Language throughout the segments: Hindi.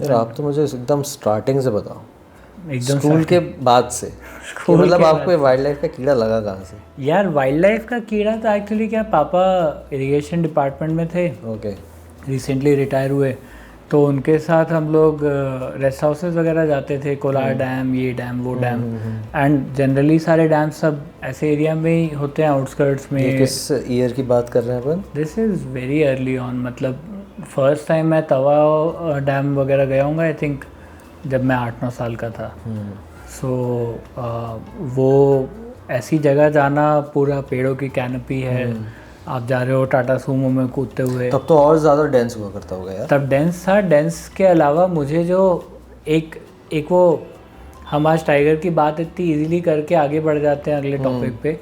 यार आप तो मुझे एकदम स्टार्टिंग से बताओ, एकदम स्कूल के बाद से स्कूल मतलब के आपको वाइल्ड लाइफ का कीड़ा लगा कहाँ से? यार वाइल्ड लाइफ का कीड़ा तो एक्चुअली क्या, पापा इरिगेशन डिपार्टमेंट में थे, ओके। रिसेंटली रिटायर हुए, तो उनके साथ हम लोग रेस्ट हाउसेस वगैरह जाते थे, कोलार डैम, ये डैम, वो डैम, एंड जनरली सारे डैम सब ऐसे एरिया में ही होते हैं, आउटस्कर्ट्स ये में। किस ईयर की बात कर रहे हैं अपन? This is very early on, मतलब फर्स्ट टाइम मैं तवा डैम वगैरह गया हूँ आई थिंक जब मैं 8-9 साल का था। सो वो ऐसी जगह जाना, पूरा पेड़ों की कैनपी है, आप जा रहे हो टाटा सूमो में कूदते हुए। तब तो और ज़्यादा डेंस हुआ करता होगा यार। तब डेंस था, डेंस के अलावा मुझे जो एक एक वो, हम आज टाइगर की बात इतनी इजीली करके आगे बढ़ जाते हैं अगले टॉपिक पे,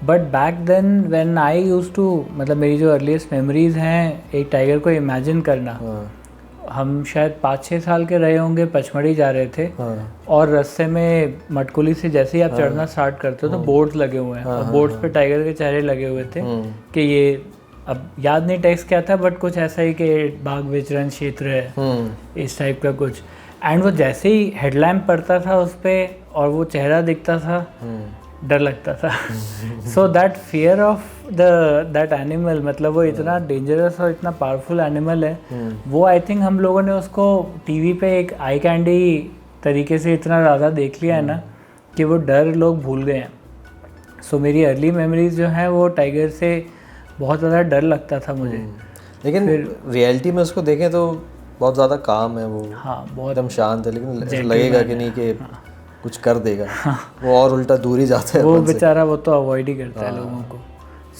but back then when I used to, मतलब मेरी जो अर्लीस्ट मेमोरीज हैं एक टाइगर को इमेजिन करना, हम शायद 5-6 साल के रहे होंगे, पचमढ़ी जा रहे थे, और रास्ते में मटकुली से जैसे ही आप चढ़ना स्टार्ट करते हो तो बोर्ड्स लगे हुए हैं, और बोर्ड्स पे टाइगर के चेहरे लगे हुए थे कि ये, अब याद नहीं टेक्स्ट क्या था, बट कुछ ऐसा ही कि बाघ विचरण क्षेत्र है, इस टाइप का कुछ। एंड वो जैसे ही हेडलैम्प पड़ता था उस पर और वो चेहरा दिखता था, डर लगता था। So that fear of that animal, मतलब वो इतना डेंजरस और इतना पावरफुल एनिमल है, वो आई थिंक हम लोगों ने उसको टीवी पे एक आई कैंडी तरीके से इतना ज़्यादा देख लिया है ना कि वो डर लोग भूल गए हैं। सो मेरी अर्ली मेमोरीज जो हैं वो टाइगर से बहुत ज़्यादा डर लगता था मुझे। लेकिन रियलिटी में उसको देखें तो बहुत ज़्यादा काम है वो। हाँ, बहुत एकदम शांत है, लेकिन लगेगा कि नहीं कि कुछ कर देगा। वो और उल्टा दूर ही जाता है वो बेचारा, वो तो अवॉइड ही करता है लोगों को।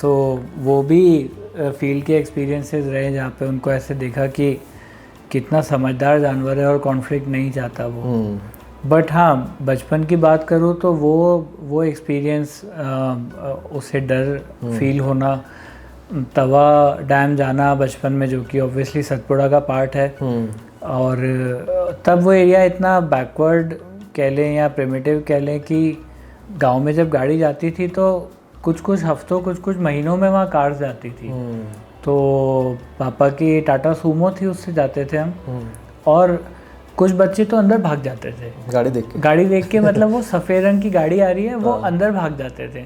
सो वो भी फील्ड के एक्सपीरियंसेस रहे जहाँ पे उनको ऐसे देखा कि कितना समझदार जानवर है और कॉन्फ्लिक्ट नहीं चाहता वो। बट हाँ, बचपन की बात करूँ तो वो एक्सपीरियंस, उससे डर फील होना, तवा डैम जाना बचपन में, जो कि ऑब्वियसली सतपुड़ा का पार्ट है, और तब वो एरिया इतना बैकवर्ड कह लें या प्रिमिटिव कह लें कि गांव में जब गाड़ी जाती थी तो कुछ कुछ हफ्तों, कुछ कुछ महीनों में वहाँ कार्स जाती थी। तो पापा की टाटा सूमो थी, उससे जाते थे हम, और कुछ बच्चे तो अंदर भाग जाते थे गाड़ी देख के मतलब वो सफ़ेद रंग की गाड़ी आ रही है, वो अंदर भाग जाते थे।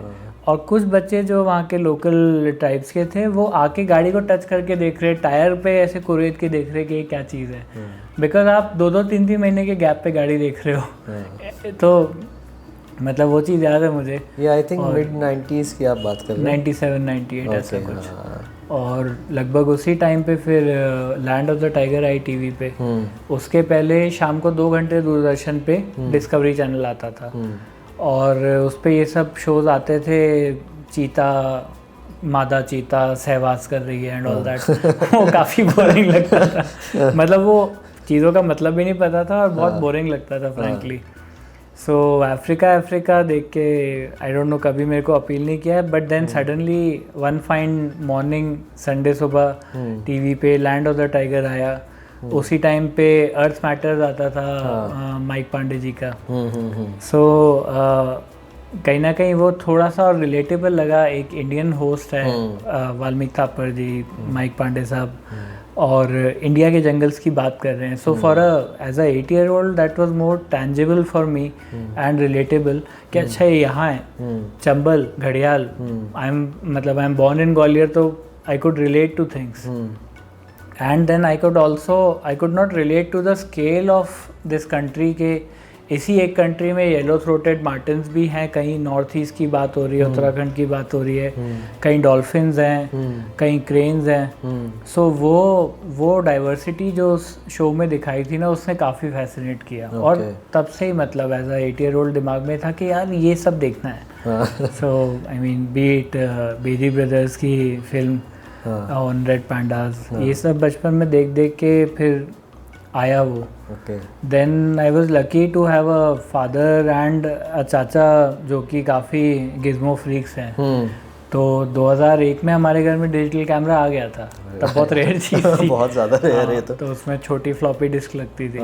और कुछ बच्चे जो वहाँ के लोकल ट्राइब्स के थे वो आके गाड़ी को टच करके देख रहे, टायर पे ऐसे कुरेद के देख रहे कि ये क्या चीज़ है, बिकॉज आप 2-3 महीने के गैप पे गाड़ी देख रहे हो। तो मतलब वो चीज़ याद है मुझे। ये आई थिंक मिड 90s की आप बात कर रहे हैं, 97-98 ऐसा कुछ। और लगभग उसी टाइम पे फिर land of the tiger I TV पे। उसके पहले शाम को 2 घंटे दूरदर्शन पे डिस्कवरी चैनल आता था, और उस पर ये सब शोज आते थे, चीता, मादा चीता सहवास कर रही है एंड ऑल दैट। वो काफ़ी बोरिंग लगता था, मतलब वो चीज़ों का मतलब भी नहीं पता था और बहुत बोरिंग लगता था फ्रैंकली। सो अफ्रीका देख के आई डोंट नो, कभी मेरे को अपील नहीं किया है, but then suddenly one fine morning Sunday सुबह टीवी पे लैंड ऑफ द टाइगर आया। उसी टाइम पे अर्थ मैटर्स आता था माइक पांडे जी का। सो कहीं ना कहीं वो थोड़ा सा और रिलेटेबल लगा। एक इंडियन होस्ट है वाल्मीकि थापर जी, माइक पांडे साहब, और इंडिया के जंगल्स की बात कर रहे हैं। So for as a 8 year old that was more tangible for me and relatable कि अच्छा ये यहाँ है, चंबल, घड़ियाल, I am born in Gwalior, तो I could relate to things. And then I could not relate to the scale of this country के इसी एक कंट्री में येलो थ्रोटेड मार्टिन्स भी हैं, कहीं नॉर्थ ईस्ट की बात हो रही है, उत्तराखंड की बात हो रही है, कहीं डॉल्फिन्स हैं, कहीं क्रेन्स हैं। सो वो डाइवर्सिटी जो उस शो में दिखाई थी ना, उसने काफ़ी फैसिनेट किया। और तब से ही मतलब एज अ 8 year old दिमाग में था कि यार ये सब देखना है। सो आई मीन बीट बेदी ब्रदर्स की फिल्म ऑन रेड पैंडाज, ये सब बचपन में देख देख के फिर आया वो। Then I was lucky to have a father and a chacha जो कि काफ़ी गिज़्मो फ्रीक्स हैं। तो 2001 में हमारे घर में डिजिटल कैमरा आ गया था, तब बहुत रेयर चीज़ थी। बहुत ज़्यादा रेयर है। तो उसमें छोटी फ्लॉपी डिस्क लगती थी।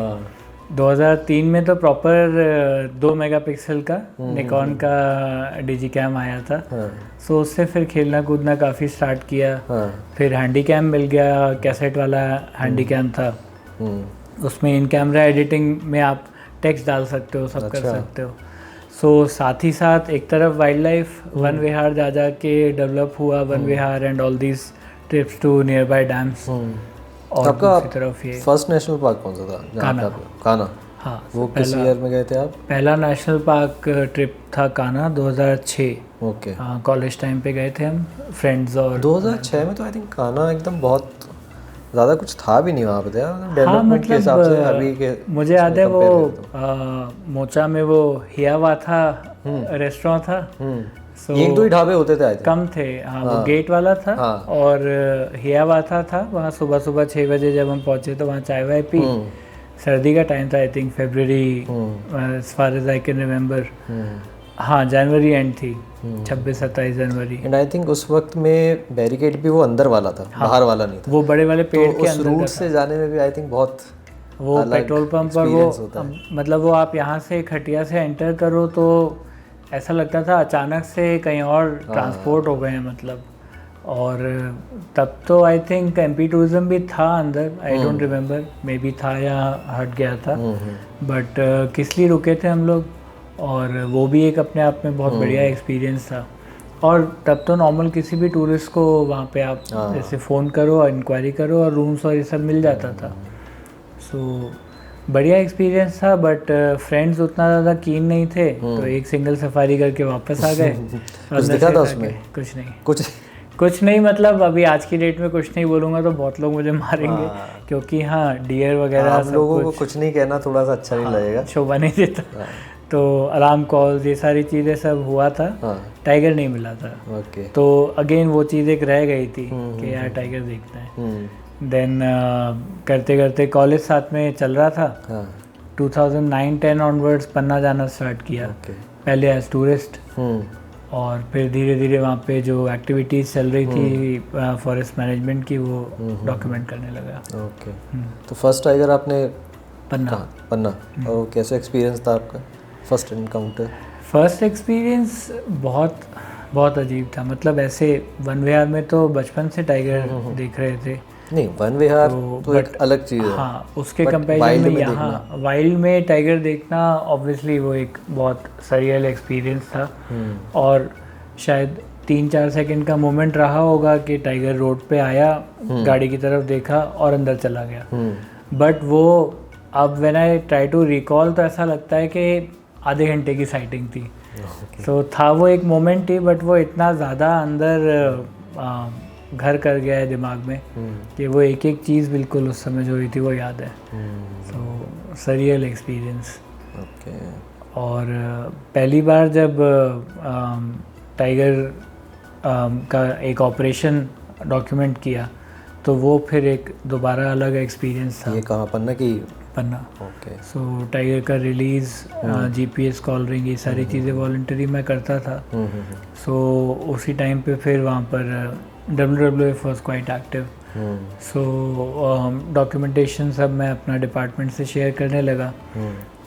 2003 में तो प्रॉपर 2 मेगापिक्सल का निकॉन का डिजी कैम आया था। सो उससे फिर खेलना कूदना काफ़ी स्टार्ट किया। फिर हैंडी कैम मिल गया, कैसेट वाला हैंडी कैम था। उसमें इन कैमरा एडिटिंग में आप टेक्स्ट डाल सकते हो, सब कर सकते हो। सो साथ ही साथ एक तरफ वाइल्ड लाइफ वन विहार जा के डेवलप हुआ, Van Vihar and all these trips to nearby dams. और दूसरी तरफ ये फर्स्ट नेशनल पार्क कौन सा था? कान्हा। कान्हा, हाँ, वो किस ईयर में गए थे आप? पहला नेशनल पार्क ट्रिप था कान्हा 2006। ओके, हाँ, कॉलेज टाइम पे गए थे हम फ्रेंड्स। और 2006 में तो आई थिंक कान्हा एकदम बहुत ज़्यादा कुछ था भी नहीं वहाँ पे, डेवलपमेंट हाँ, मतलब के हिसाब से अभी के मुझे याद है वो मोचा में वो हियावाथा रेस्टोरेंट था। So, एक दो ही ढाबे होते थे आई थिंक, कम थे। हाँ, वो गेट वाला था। और हियावाथा था वहाँ। सुबह सुबह 6 बजे जब हम पहुँचे तो वहाँ चाय वाय पी। सर्दी का टाइम था, I think February, as far as I can remember. हाँ, जनवरी एंड थी, 26-27 जनवरी। एंड आई थिंक उस वक्त में बैरिकेड भी वो अंदर वाला था, बाहर वाला नहीं था। वो बड़े वाले पेड़ तो के उस अंदर रूट से जाने में भी आई थिंक बहुत वो पेट्रोल पंप पर वो मतलब वो आप यहाँ से खटिया से एंटर करो तो ऐसा लगता था अचानक से कहीं और ट्रांसपोर्ट हो गए हैं मतलब। और तब तो आई थिंक एमपी टूरिज्म भी था अंदर, I don't remember, may be था या हट गया था। बट किसली रुके थे हम लोग, और वो भी एक अपने आप में बहुत बढ़िया एक्सपीरियंस था। और तब तो नॉर्मल किसी भी टूरिस्ट को वहाँ पे आप जैसे फ़ोन करो और इंक्वायरी करो और रूम्स और ये सब मिल जाता था। सो बढ़िया एक्सपीरियंस था। बट फ्रेंड्स उतना ज़्यादा कीन नहीं थे, तो एक सिंगल सफारी करके वापस आ गए। कुछ दिखा था उसमें? कुछ नहीं मतलब अभी आज की डेट में कुछ नहीं बोलूँगा तो बहुत लोग मुझे मारेंगे, क्योंकि हाँ डियर वगैरह आप लोगों को कुछ नहीं कहना थोड़ा सा अच्छा नहीं लगेगा, शोभा नहीं देता। तो अलार्म कॉल्स ये सारी चीज़ें सब हुआ था। टाइगर नहीं मिला था। तो अगेन वो चीज़ एक रह गई थी कि यार टाइगर देखना है। देन करते करते कॉलेज साथ में चल रहा था। 2009-10 ऑनवर्ड्स पन्ना जाना स्टार्ट किया, पहले एज टूरिस्ट, और फिर धीरे धीरे वहाँ पे जो एक्टिविटीज़ चल रही थी फॉरेस्ट मैनेजमेंट की वो डॉक्यूमेंट करने लगा। ओके, तो फर्स्ट टाइगर आपने पन्ना। और कैसा एक्सपीरियंस था आपका फर्स्ट एनकाउंटर? फर्स्ट एक्सपीरियंस बहुत बहुत अजीब था। मतलब ऐसे वन विहार में तो बचपन से टाइगर देख रहे थे। नहीं, वन विहार तो एक अलग चीज़ है। हाँ, उसके कंपैरिजन में यहाँ वाइल्ड में टाइगर देखना ऑब्वियसली वो एक बहुत सरियल एक्सपीरियंस था। और शायद 3-4 सेकंड का मोमेंट रहा होगा कि टाइगर रोड पे आया, गाड़ी की तरफ देखा और अंदर चला गया। बट वो अब when I try to recall तो ऐसा लगता है कि आधे घंटे की साइटिंग थी। तो था वो एक मोमेंट ही, बट वो इतना ज़्यादा अंदर घर कर गया है दिमाग में कि वो एक एक चीज़ बिल्कुल उस समय जो हुई थी वो याद है। तो सरियल एक्सपीरियंस। और पहली बार जब टाइगर का एक ऑपरेशन डॉक्यूमेंट किया तो वो फिर एक दोबारा अलग एक्सपीरियंस था। ये कहाँ? पन्ना। ओके। सो टाइगर का रिलीज़, जीपीएस कॉल रिंग, ये सारी चीज़ें वॉलंटरी मैं करता था। सो उसी टाइम पे फिर वहाँ पर WWF was quite active. So documentation सब मैं अपना डिपार्टमेंट से शेयर करने लगा।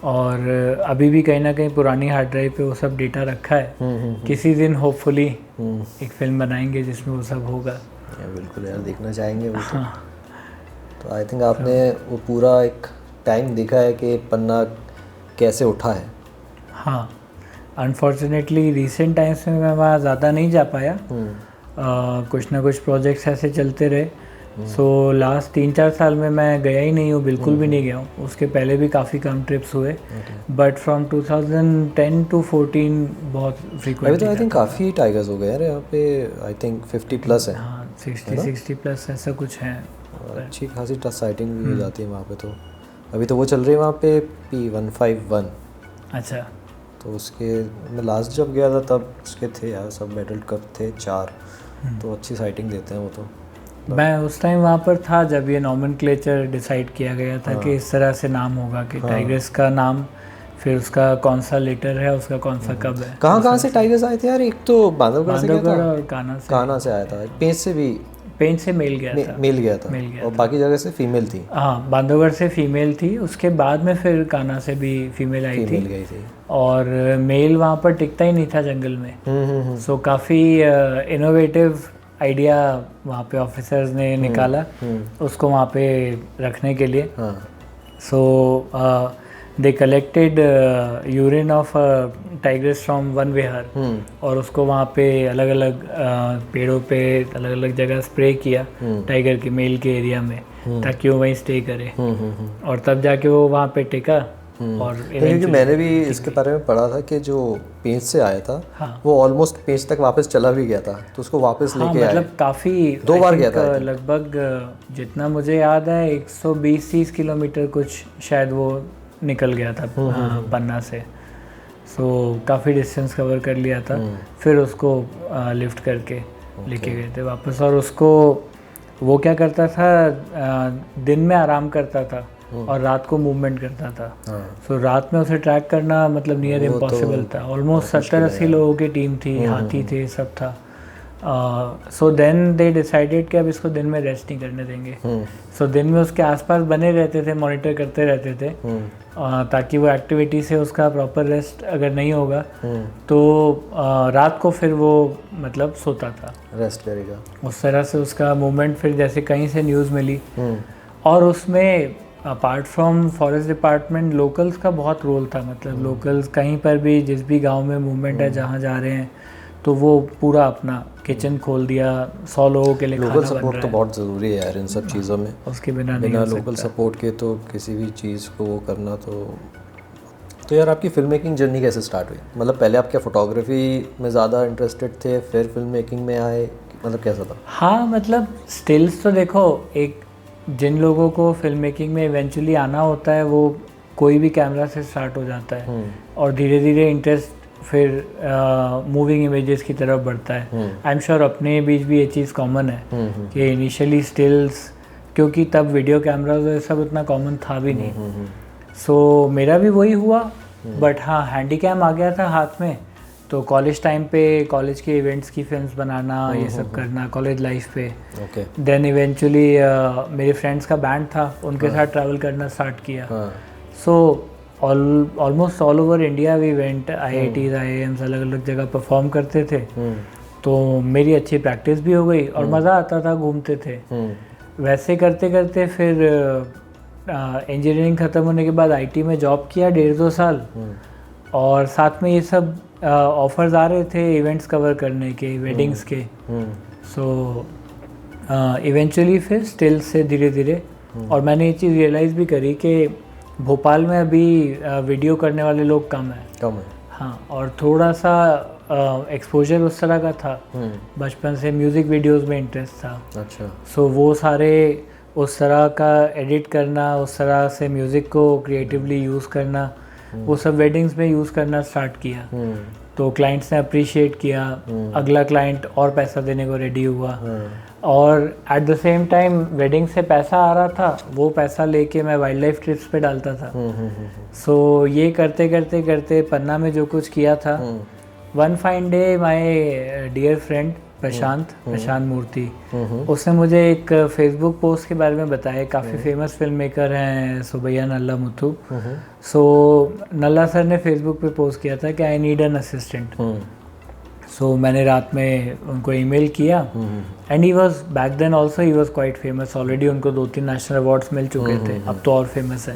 और अभी भी कहीं ना कहीं पुरानी हार्ड ड्राइव पे वो सब डेटा रखा है। किसी दिन होपफुली एक फिल्म बनाएंगे जिसमें वो सब होगा। बिल्कुल यार, देखना चाहेंगे वो। तो आई थिंक आपने वो पूरा एक टाइम देखा है कि पन्ना कैसे उठा है। हाँ, अनफॉर्चुनेटली रिसेंट टाइम्स में मैं वहाँ ज़्यादा नहीं जा पाया। कुछ ना कुछ प्रोजेक्ट्स ऐसे चलते रहे। सो लास्ट 3-4 साल में मैं गया ही नहीं हूँ, बिल्कुल भी नहीं गया हूँ। उसके पहले भी काफ़ी कम ट्रिप्स हुए, बट फ्रॉम 2010 to 14 बहुत फ्रीक्वेंटली। अभी तो आई थिंक काफ़ी टाइगर्स हो गए यार यहाँ पे, आई थिंक 50+ है। हाँ, 60+ ऐसा कुछ है। अच्छी खासी साइटिंग भी हो जाती है वहाँ पे। तो अभी तो वो चल रही है वहाँ पे P151। अच्छा। तो उसके मैं लास्ट जब गया था तब उसके थे यार सब मेडल कप थे 4। तो अच्छी साइटिंग देते हैं वो। तो मैं उस टाइम वहाँ पर था जब ये नॉमेनक्लेचर डिसाइड किया गया था कि इस तरह से नाम होगा कि टाइगर्स का नाम, फिर उसका कौन सा लेटर है, उसका कौन सा कब है। कहाँ से टाइगर्स आए थे यार? एक तो बांधवगढ़ से गया था और कान्हा से आया था। पेंच से मेल गया था और बाकी जगह से फीमेल थी। हाँ, बांधवगढ़ से फीमेल थी। उसके बाद में फिर कान्हा से भी फीमेल आई थी। और मेल वहाँ पर टिकता ही नहीं था जंगल में। सो काफ़ी इनोवेटिव आइडिया वहाँ पे ऑफिसर्स ने निकाला उसको वहाँ पे रखने के लिए। So they collected urine of tigress from one विहार और उसको वहाँ पे अलग अलग पेड़ों पे अलग अलग जगह स्प्रे किया टाइगर के मेल के एरिया में ताकि वो वहीं स्टे करे और तब जाके वो वहाँ पे टिका। और क्योंकि मैंने भी इसके बारे में पढ़ा था कि जो पेंच से आया था हाँ। वो ऑलमोस्ट पेंच तक वापस चला भी गया था, तो उसको वापस लेके आए। मतलब काफ़ी 2 बार गया था लगभग जितना मुझे याद है 120-30 किलोमीटर कुछ शायद वो निकल गया था पन्ना से। सो काफ़ी डिस्टेंस कवर कर लिया था। फिर उसको लिफ्ट करके लेके गए थे वापस। और उसको वो क्या करता था, दिन में आराम करता था और रात को मूवमेंट करता था। सो रात में उसे ट्रैक करना मतलब नियर इम्पॉसिबल था। ऑलमोस्ट 70-80 लोगों की टीम थी, हाथी थे, सब था। सो देन दे डिसाइडेड कि अब इसको दिन में रेस्ट नहीं करने देंगे। सो दिन में उसके आसपास बने रहते थे, मॉनिटर करते रहते थे ताकि वो एक्टिविटी से उसका प्रॉपर रेस्ट अगर नहीं होगा तो रात को फिर वो मतलब सोता था, रेस्ट करेगा। उस तरह से उसका मूवमेंट फिर जैसे कहीं से न्यूज़ मिली। और उसमें apart from forest department locals का बहुत रोल था। मतलब लोकल्स कहीं पर भी जिस भी गांव में मूवमेंट है जहाँ जा रहे हैं तो वो पूरा अपना किचन खोल दिया, 100 लोगों के लिए खाना बन रहा है। लोकल सपोर्ट तो बहुत ज़रूरी है यार इन सब चीज़ों में, उसके बिना लोकल सपोर्ट के तो किसी भी चीज़ को वो करना। तो यार आपकी फिल्म मेकिंग जर्नी कैसे स्टार्ट हुई? मतलब पहले आप क्या फोटोग्राफी में ज़्यादा इंटरेस्टेड थे, फिर फिल्म मेकिंग में आए, मतलब कैसा था? हाँ मतलब स्टिल्स तो देखो, एक जिन लोगों को फिल्म मेकिंग में इवेंचुअली आना होता है वो कोई भी कैमरा से स्टार्ट हो जाता है और धीरे धीरे इंटरेस्ट फिर मूविंग इमेजेस की तरफ बढ़ता है। आई एम श्योर अपने बीच भी ये चीज़ कॉमन है कि इनिशियली स्टिल्स, क्योंकि तब वीडियो कैमराज ये सब इतना कॉमन था भी नहीं। सो मेरा भी वही हुआ। बट हाँ, हैंडी कैम आ गया था हाथ में तो कॉलेज टाइम पे कॉलेज के इवेंट्स की फिल्म्स बनाना, ये सब करना कॉलेज लाइफ पे। देन इवेंचुअली मेरे फ्रेंड्स का बैंड था, उनके साथ ट्रैवल करना स्टार्ट किया। So almost all over India we went, IITs, IIMs अलग अलग जगह परफॉर्म करते थे। तो मेरी अच्छी प्रैक्टिस भी हो गई और मज़ा आता था, घूमते थे। वैसे करते करते फिर इंजीनियरिंग ख़त्म होने के बाद IT में जॉब किया 1.5-2 साल और साथ में ये सब ऑफर्स आ रहे थे इवेंट्स कवर करने के, वेडिंग्स के। सो इवेंचुअली फिर स्टिल से धीरे धीरे, और मैंने ये चीज़ रियलाइज़ भी करी कि भोपाल में अभी वीडियो करने वाले लोग कम है। हाँ, और थोड़ा सा एक्सपोजर उस तरह का था। बचपन से म्यूज़िक वीडियोस में इंटरेस्ट था। अच्छा। सो वो सारे उस तरह का एडिट करना, उस तरह से म्यूज़िक को क्रिएटिवली यूज़ करना, वो सब वेडिंग्स में यूज़ करना स्टार्ट किया। तो क्लाइंट्स ने अप्रिशिएट किया, अगला क्लाइंट और पैसा देने को रेडी हुआ। और at the same time wedding से पैसा आ रहा था, वो पैसा लेके मैं वाइल्ड लाइफ ट्रिप्स पे डालता था। सो ये करते करते करते पन्ना में जो कुछ किया था, one fine day my dear friend Prashant Murthy, उसने मुझे एक फेसबुक पोस्ट के बारे में बताया। काफ़ी फेमस फिल्म मेकर हैं सुबैया नल्ला मुथु। सो नल्ला सर ने फेसबुक पे पोस्ट किया था कि I need an assistant. So मैंने रात में उनको ईमेल किया and he was back then also he was quite famous already. उनको 2-3 नेशनल अवार्ड्स मिल चुके थे, अब तो और फेमस है।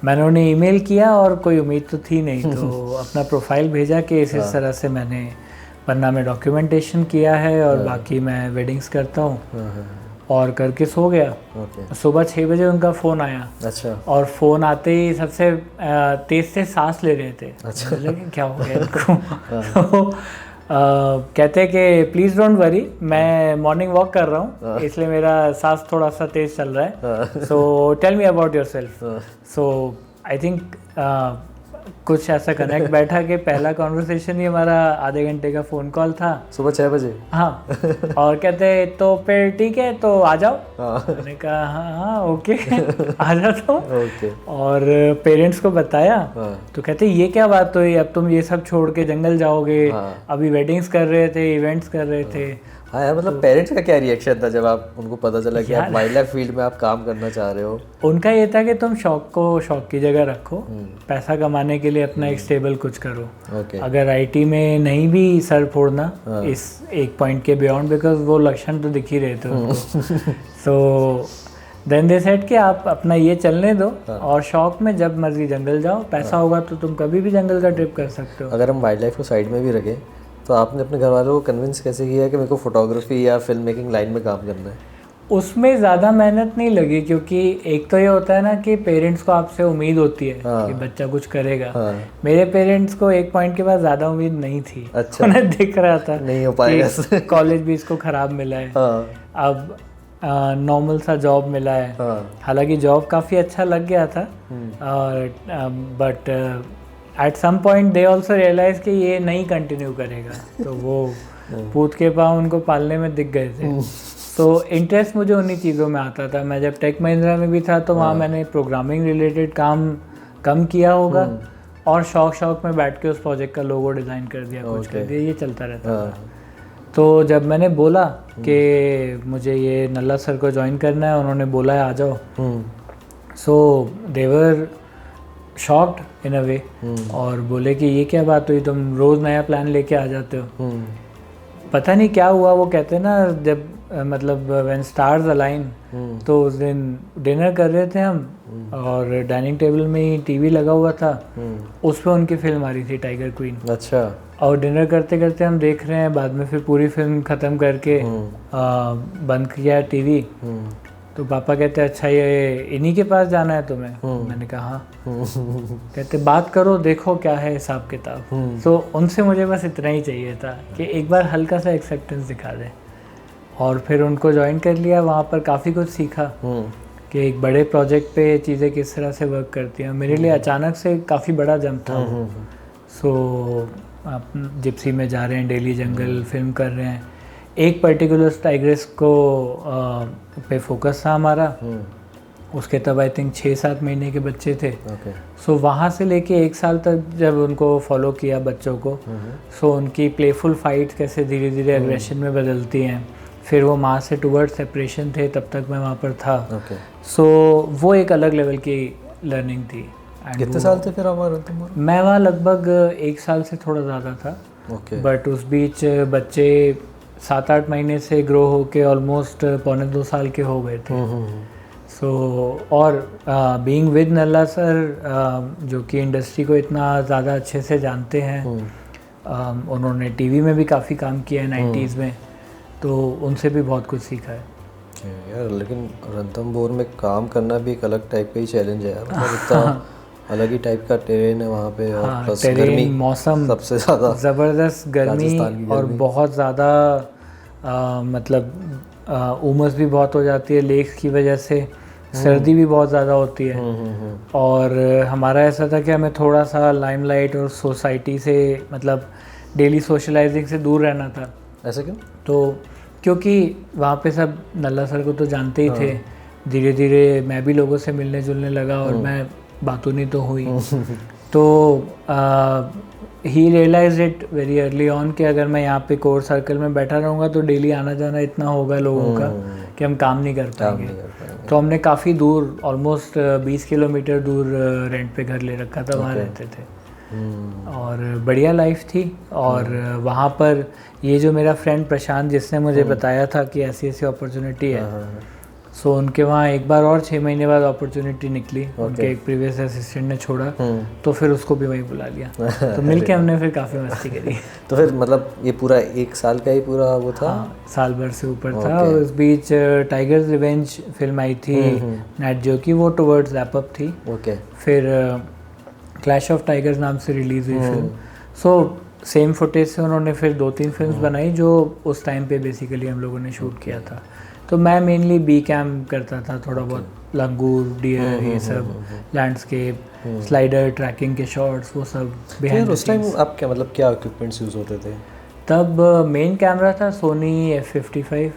मैंने उन्हें ईमेल किया और कोई उम्मीद तो थी नहीं, तो अपना प्रोफाइल भेजा कि इस तरह से मैंने पन्ना में डॉक्यूमेंटेशन किया है और बाकी मैं वेडिंग्स करता हूँ, और करके सो गया। सुबह 6 बजे उनका फ़ोन आया। अच्छा। और फ़ोन आते ही सबसे तेज़ से सांस ले रहे थे। अच्छा। लगे क्या हो गया इनको। कहते कि प्लीज़ डोंट वरी, मैं मॉर्निंग वॉक कर रहा हूँ इसलिए मेरा सांस थोड़ा सा तेज़ चल रहा है। So tell me about yourself. So I think कुछ ऐसा कनेक्ट बैठा कि पहला कॉन्वर्सेशन ही हमारा आधे घंटे का फ़ोन कॉल था। सुबह 6 बजे। हाँ। और कहते तो फिर ठीक है तो आ जाओ। मैंने कहा हाँ ओके आ जाता हूँ। और पेरेंट्स को बताया तो कहते ये क्या बात हुई, अब तुम ये सब छोड़ के जंगल जाओगे? अभी वेडिंग्स कर रहे थे, इवेंट्स कर रहे थे। हाँ यार, मतलब पेरेंट्स का क्या रिएक्शन था जब आप उनको पता चला कि आप वाइल्ड लाइफ फील्ड में आप काम करना चाह रहे हो? उनका ये था कि तुम शौक को शौक की जगह रखो, पैसा कमाने के लिए अपना एक स्टेबल कुछ करो। अगर IT में नहीं भी सर फोड़ना इस एक पॉइंट के बियॉन्ड, बिकॉज वो लक्षण तो दिख ही रहे थे उनको। सो देन दे सेड कि आप अपना ये चलने दो और शौक में जब मर्जी जंगल जाओ, पैसा होगा तो तुम कभी भी जंगल का ट्रिप कर सकते हो। अगर हम वाइल्ड लाइफ को साइड में भी रखें तो आपने अपने घर वालों को कन्विंस कैसे किया कि मेरे को फोटोग्राफी या फिल्म मेकिंग लाइन में काम करना है? उसमें ज़्यादा मेहनत नहीं लगी, क्योंकि एक तो ये होता है ना कि पेरेंट्स को आपसे उम्मीद होती है कि बच्चा कुछ करेगा। मेरे पेरेंट्स को एक पॉइंट के बाद ज़्यादा उम्मीद नहीं थी। अच्छा। उन्हें दिख रहा था नहीं हो पाएगा, कॉलेज भी इसको ख़राब मिला है। अब नॉर्मल सा जॉब मिला है, हालांकि जॉब काफ़ी अच्छा लग गया था, और but at some point they also realise कि ये नहीं कंटिन्यू करेगा, तो वो पूत के पाँव उनको पालने में दिख गए थे। तो इंटरेस्ट मुझे उन्हीं चीज़ों में आता था। मैं जब टेक महिंद्रा में भी था तो वहाँ मैंने प्रोग्रामिंग रिलेटेड काम कम किया होगा, और शौक में बैठ के उस प्रोजेक्ट का लोगो डिज़ाइन कर दिया, कुछ कर दिया, ये चलता रहता था। तो जब मैंने बोला कि मुझे ये नल्ला सर को ज्वाइन करना है, उन्होंने बोला है आ जाओ, सो देवर शॉक्ड इन अ वे, और बोले कि ये क्या बात हुई, तुम रोज़ नया प्लान लेके आ जाते हो। पता नहीं क्या हुआ, वो कहते हैं ना जब मतलब व्हेन स्टार्स अलाइन, तो उस दिन डिनर कर रहे थे हम, और डाइनिंग टेबल में ही टीवी लगा हुआ था, उस पर उनकी फिल्म आ रही थी टाइगर क्वीन। अच्छा। और डिनर करते करते हम देख रहे हैं, बाद में फिर पूरी फिल्म ख़त्म करके बंद किया टीवी। तो पापा कहते अच्छा ये इन्हीं के पास जाना है तुम्हें? मैंने कहा हाँ। कहते बात करो, देखो क्या है हिसाब किताब। तो उनसे मुझे बस इतना ही चाहिए था कि एक बार हल्का सा एक्सेप्टेंस दिखा दें, और फिर उनको ज्वाइन कर लिया। वहाँ पर काफ़ी कुछ सीखा कि एक बड़े प्रोजेक्ट पे चीज़ें किस तरह से वर्क करती हैं। मेरे लिए अचानक से काफ़ी बड़ा जंप था। सो आप जिप्सी में जा रहे हैं, डेली जंगल फिल्म कर रहे हैं, एक पर्टिकुलर टाइग्रेस को पे फोकस था हमारा। उसके तब आई थिंक 6-7 महीने के बच्चे थे। सो वहाँ से लेके 1 साल तक जब उनको फॉलो किया बच्चों को, सो उनकी प्लेफुल फाइट्स कैसे धीरे धीरे एग्रेशन में बदलती हैं। फिर वो माँ से टुवर्ड सेपरेशन थे, तब तक मैं वहाँ पर था। सो वो एक अलग लेवल की लर्निंग थी। कितने साल थे फिर हमारे? मैं वहाँ लगभग 1 साल से थोड़ा ज़्यादा था। बट उस बीच बच्चे 7-8 महीने से ग्रो होके ऑलमोस्ट 1.25-2 साल के हो गए थे। सो और बीइंग विद नल्ला सर, जो कि इंडस्ट्री को इतना ज़्यादा अच्छे से जानते हैं, उन्होंने टीवी में भी काफ़ी काम किया है 90s में, तो उनसे भी बहुत कुछ सीखा है। यार लेकिन रणथंभौर में काम करना भी एक अलग टाइप का ही चैलेंज है यार। मतलब इतना अलग ही टाइप का टेरेन है वहाँ पे, और प्लस गर्मी, मौसम सबसे ज़्यादा ज़बरदस्त गर्मी, और बहुत ज़्यादा मतलब उमस भी बहुत हो जाती है लेक्स की वजह से, सर्दी भी बहुत ज़्यादा होती है। और हमारा ऐसा था कि हमें थोड़ा सा लाइमलाइट और सोसाइटी से, मतलब डेली सोशलाइजिंग से दूर रहना था। ऐसा क्यों? तो क्योंकि वहाँ पे सब नल्ला सर को तो जानते ही थे। धीरे धीरे मैं भी लोगों से मिलने जुलने लगा, और मैं बातूनी तो हुई। तो ही realize it very early on कि अगर मैं यहाँ पे कोर सर्कल में बैठा रहूँगा तो डेली आना जाना इतना होगा लोगों का कि हम काम नहीं कर पाएंगे। तो हमने काफ़ी दूर, ऑलमोस्ट 20 किलोमीटर दूर रेंट पे घर ले रखा था, वहाँ रहते थे। और बढ़िया लाइफ थी। और वहाँ पर ये जो मेरा फ्रेंड प्रशांत, जिसने मुझे बताया था कि ऐसी ऐसी अपॉर्चुनिटी है, सो उनके वहाँ एक बार और 6 महीने बाद अपॉर्चुनिटी निकली। उनके एक प्रीवियस असिस्टेंट ने छोड़ा, तो फिर उसको भी वहीं बुला लिया। तो मिलके हमने फिर काफ़ी मस्ती करी। तो फिर मतलब ये पूरा 1 साल का ही पूरा वो था? हाँ, साल भर से ऊपर था। और उस बीच टाइगर्स रिवेंज फिल्म आई थी नेट जियो की, वो टुवर्ड्स रैप अप थी। फिर क्लैश ऑफ टाइगर्स नाम से रिलीज हुई फिल्म। सो सेम फुटेज से उन्होंने फिर 2-3 फिल्म्स बनाई, जो उस टाइम पे बेसिकली हम लोगों ने शूट किया था। तो मैं मेनली बी कैम करता था, थोड़ा बहुत लंगूर, डियर, ये सब, लैंडस्केप, स्लाइडर, ट्रैकिंग के शॉट्स, वो सब बिहाइंड। उस टाइम आप क्या, मतलब क्या इक्विपमेंट्स यूज़ होते थे? तब मेन कैमरा था सोनी F55,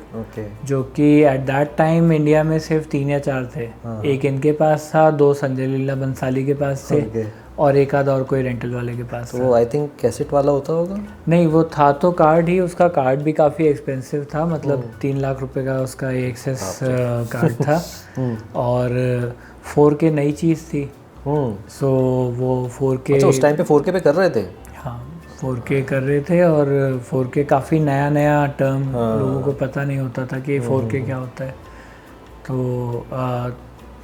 जो कि एट दैट टाइम इंडिया में सिर्फ 3 या 4 थे। एक इनके पास था, 2 संजय लीला बंसाली के पास थे, और एक आध और कोई रेंटल वाले के पास था। वो आई थिंक कैसेट वाला होता होगा? नहीं, वो था तो कार्ड ही। उसका कार्ड भी काफ़ी एक्सपेंसिव था, मतलब 3 लाख रुपए का उसका एक्सेस कार्ड था। और 4K नई चीज़ थी। सो वो 4K, अच्छा उस टाइम पे 4K पे कर रहे थे? हाँ, 4K कर रहे थे। और 4K काफ़ी नया टर्म, लोगों को पता नहीं होता था कि 4K क्या होता है। तो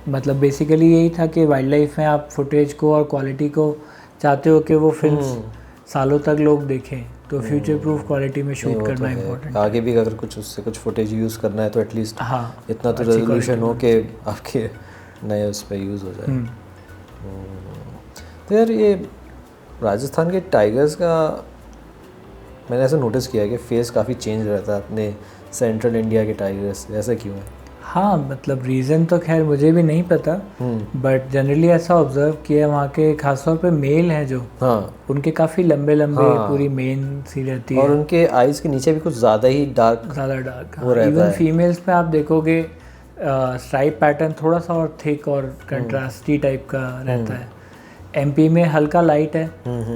मतलब बेसिकली यही था कि वाइल्ड लाइफ में आप फुटेज को और क्वालिटी को चाहते हो कि वो फिल्म सालों तक लोग देखें, तो फ्यूचर प्रूफ क्वालिटी में शूट करना इम्पोर्टेंट। आगे भी अगर कुछ उससे कुछ फुटेज यूज़ करना है तो एटलीस्ट हाँ इतना तो रेजोल्यूशन हो कि आपके नए उस पर यूज़ हो जाए। तो यार ये राजस्थान के टाइगर्स का मैंने ऐसा नोटिस किया है कि फेस काफ़ी चेंज रहता है अपने सेंट्रल इंडिया के टाइगर्स, ऐसा क्यों है? हाँ मतलब रीज़न तो खैर मुझे भी नहीं पता, बट जनरली ऐसा ऑब्जर्व किया वहाँ के खासतौर पे मेल हैं जो, हाँ उनके काफ़ी लंबे लंबे पूरी मेन सी रहती है और उनके आईज के नीचे भी कुछ ज़्यादा ही ज़्यादा डार्क। इवन फीमेल्स में आप देखोगे स्ट्राइप पैटर्न थोड़ा सा और थिक और कंट्रास्टी टाइप का रहता है। एमपी में हल्का लाइट है,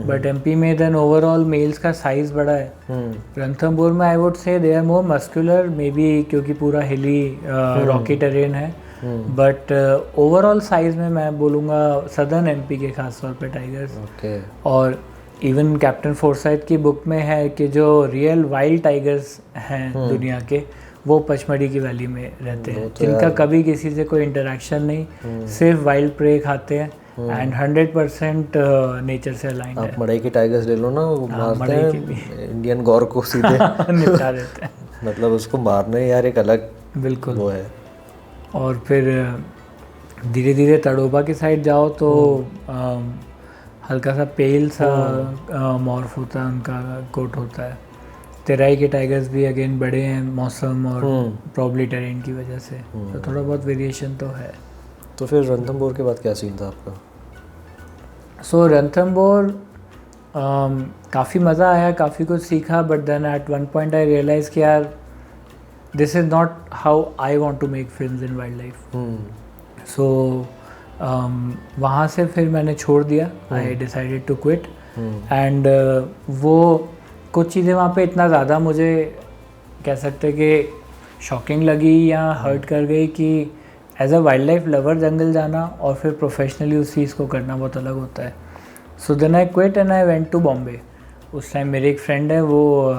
बट एमपी में देन ओवरऑल मेल्स का साइज बड़ा है। रणथंभौर में I would say they are more muscular, maybe क्योंकि पूरा हिली रॉकी टेरेन है, बट ओवरऑल साइज में मैं बोलूँगा सदर्न एमपी के खास तौर पे टाइगर्स। और इवन कैप्टन फोर्साइथ की बुक में है कि जो रियल वाइल्ड टाइगर्स हैं दुनिया के, वो पचमढ़ी की वैली में रहते हैं, जिनका कभी किसी से कोई इंटरेक्शन नहीं, सिर्फ वाइल्ड प्रे खाते हैं एंड 100% नेचर से अलाइंड है। आप मड़ई के टाइगर्स ले लो ना, वो मारते हैं इंडियन गौर को सीधे निपटा देते हैं। मतलब उसको मारने यार एक अलग बिल्कुल वो है। और फिर धीरे धीरे तड़ोबा की साइड जाओ तो हल्का सा पेल सा मॉर्फ होता है, उनका कोट होता है। तेराई के टाइगर्स भी अगेन बड़े हैं मौसम और प्रॉब्ली टेरेन की वजह से, तो थोड़ा बहुत वेरिएशन तो है। तो फिर रणथंभौर के बाद क्या सीन था आपका? सो रणथंभौर काफ़ी मज़ा आया, काफ़ी कुछ सीखा, but then at one point I realize कि यार this is not how I want to make films in wild life. So वहाँ से फिर मैंने छोड़ दिया, I decided to quit. And वो कुछ चीज़ें वहाँ पे इतना ज़्यादा मुझे कह सकते कि शॉकिंग लगी या हर्ट कर गई कि as a wildlife lover जंगल जाना और फिर प्रोफेशनली उस चीज़ को करना बहुत अलग होता है। So then I quit and I went to Bombay. उस टाइम मेरे एक फ्रेंड है, वो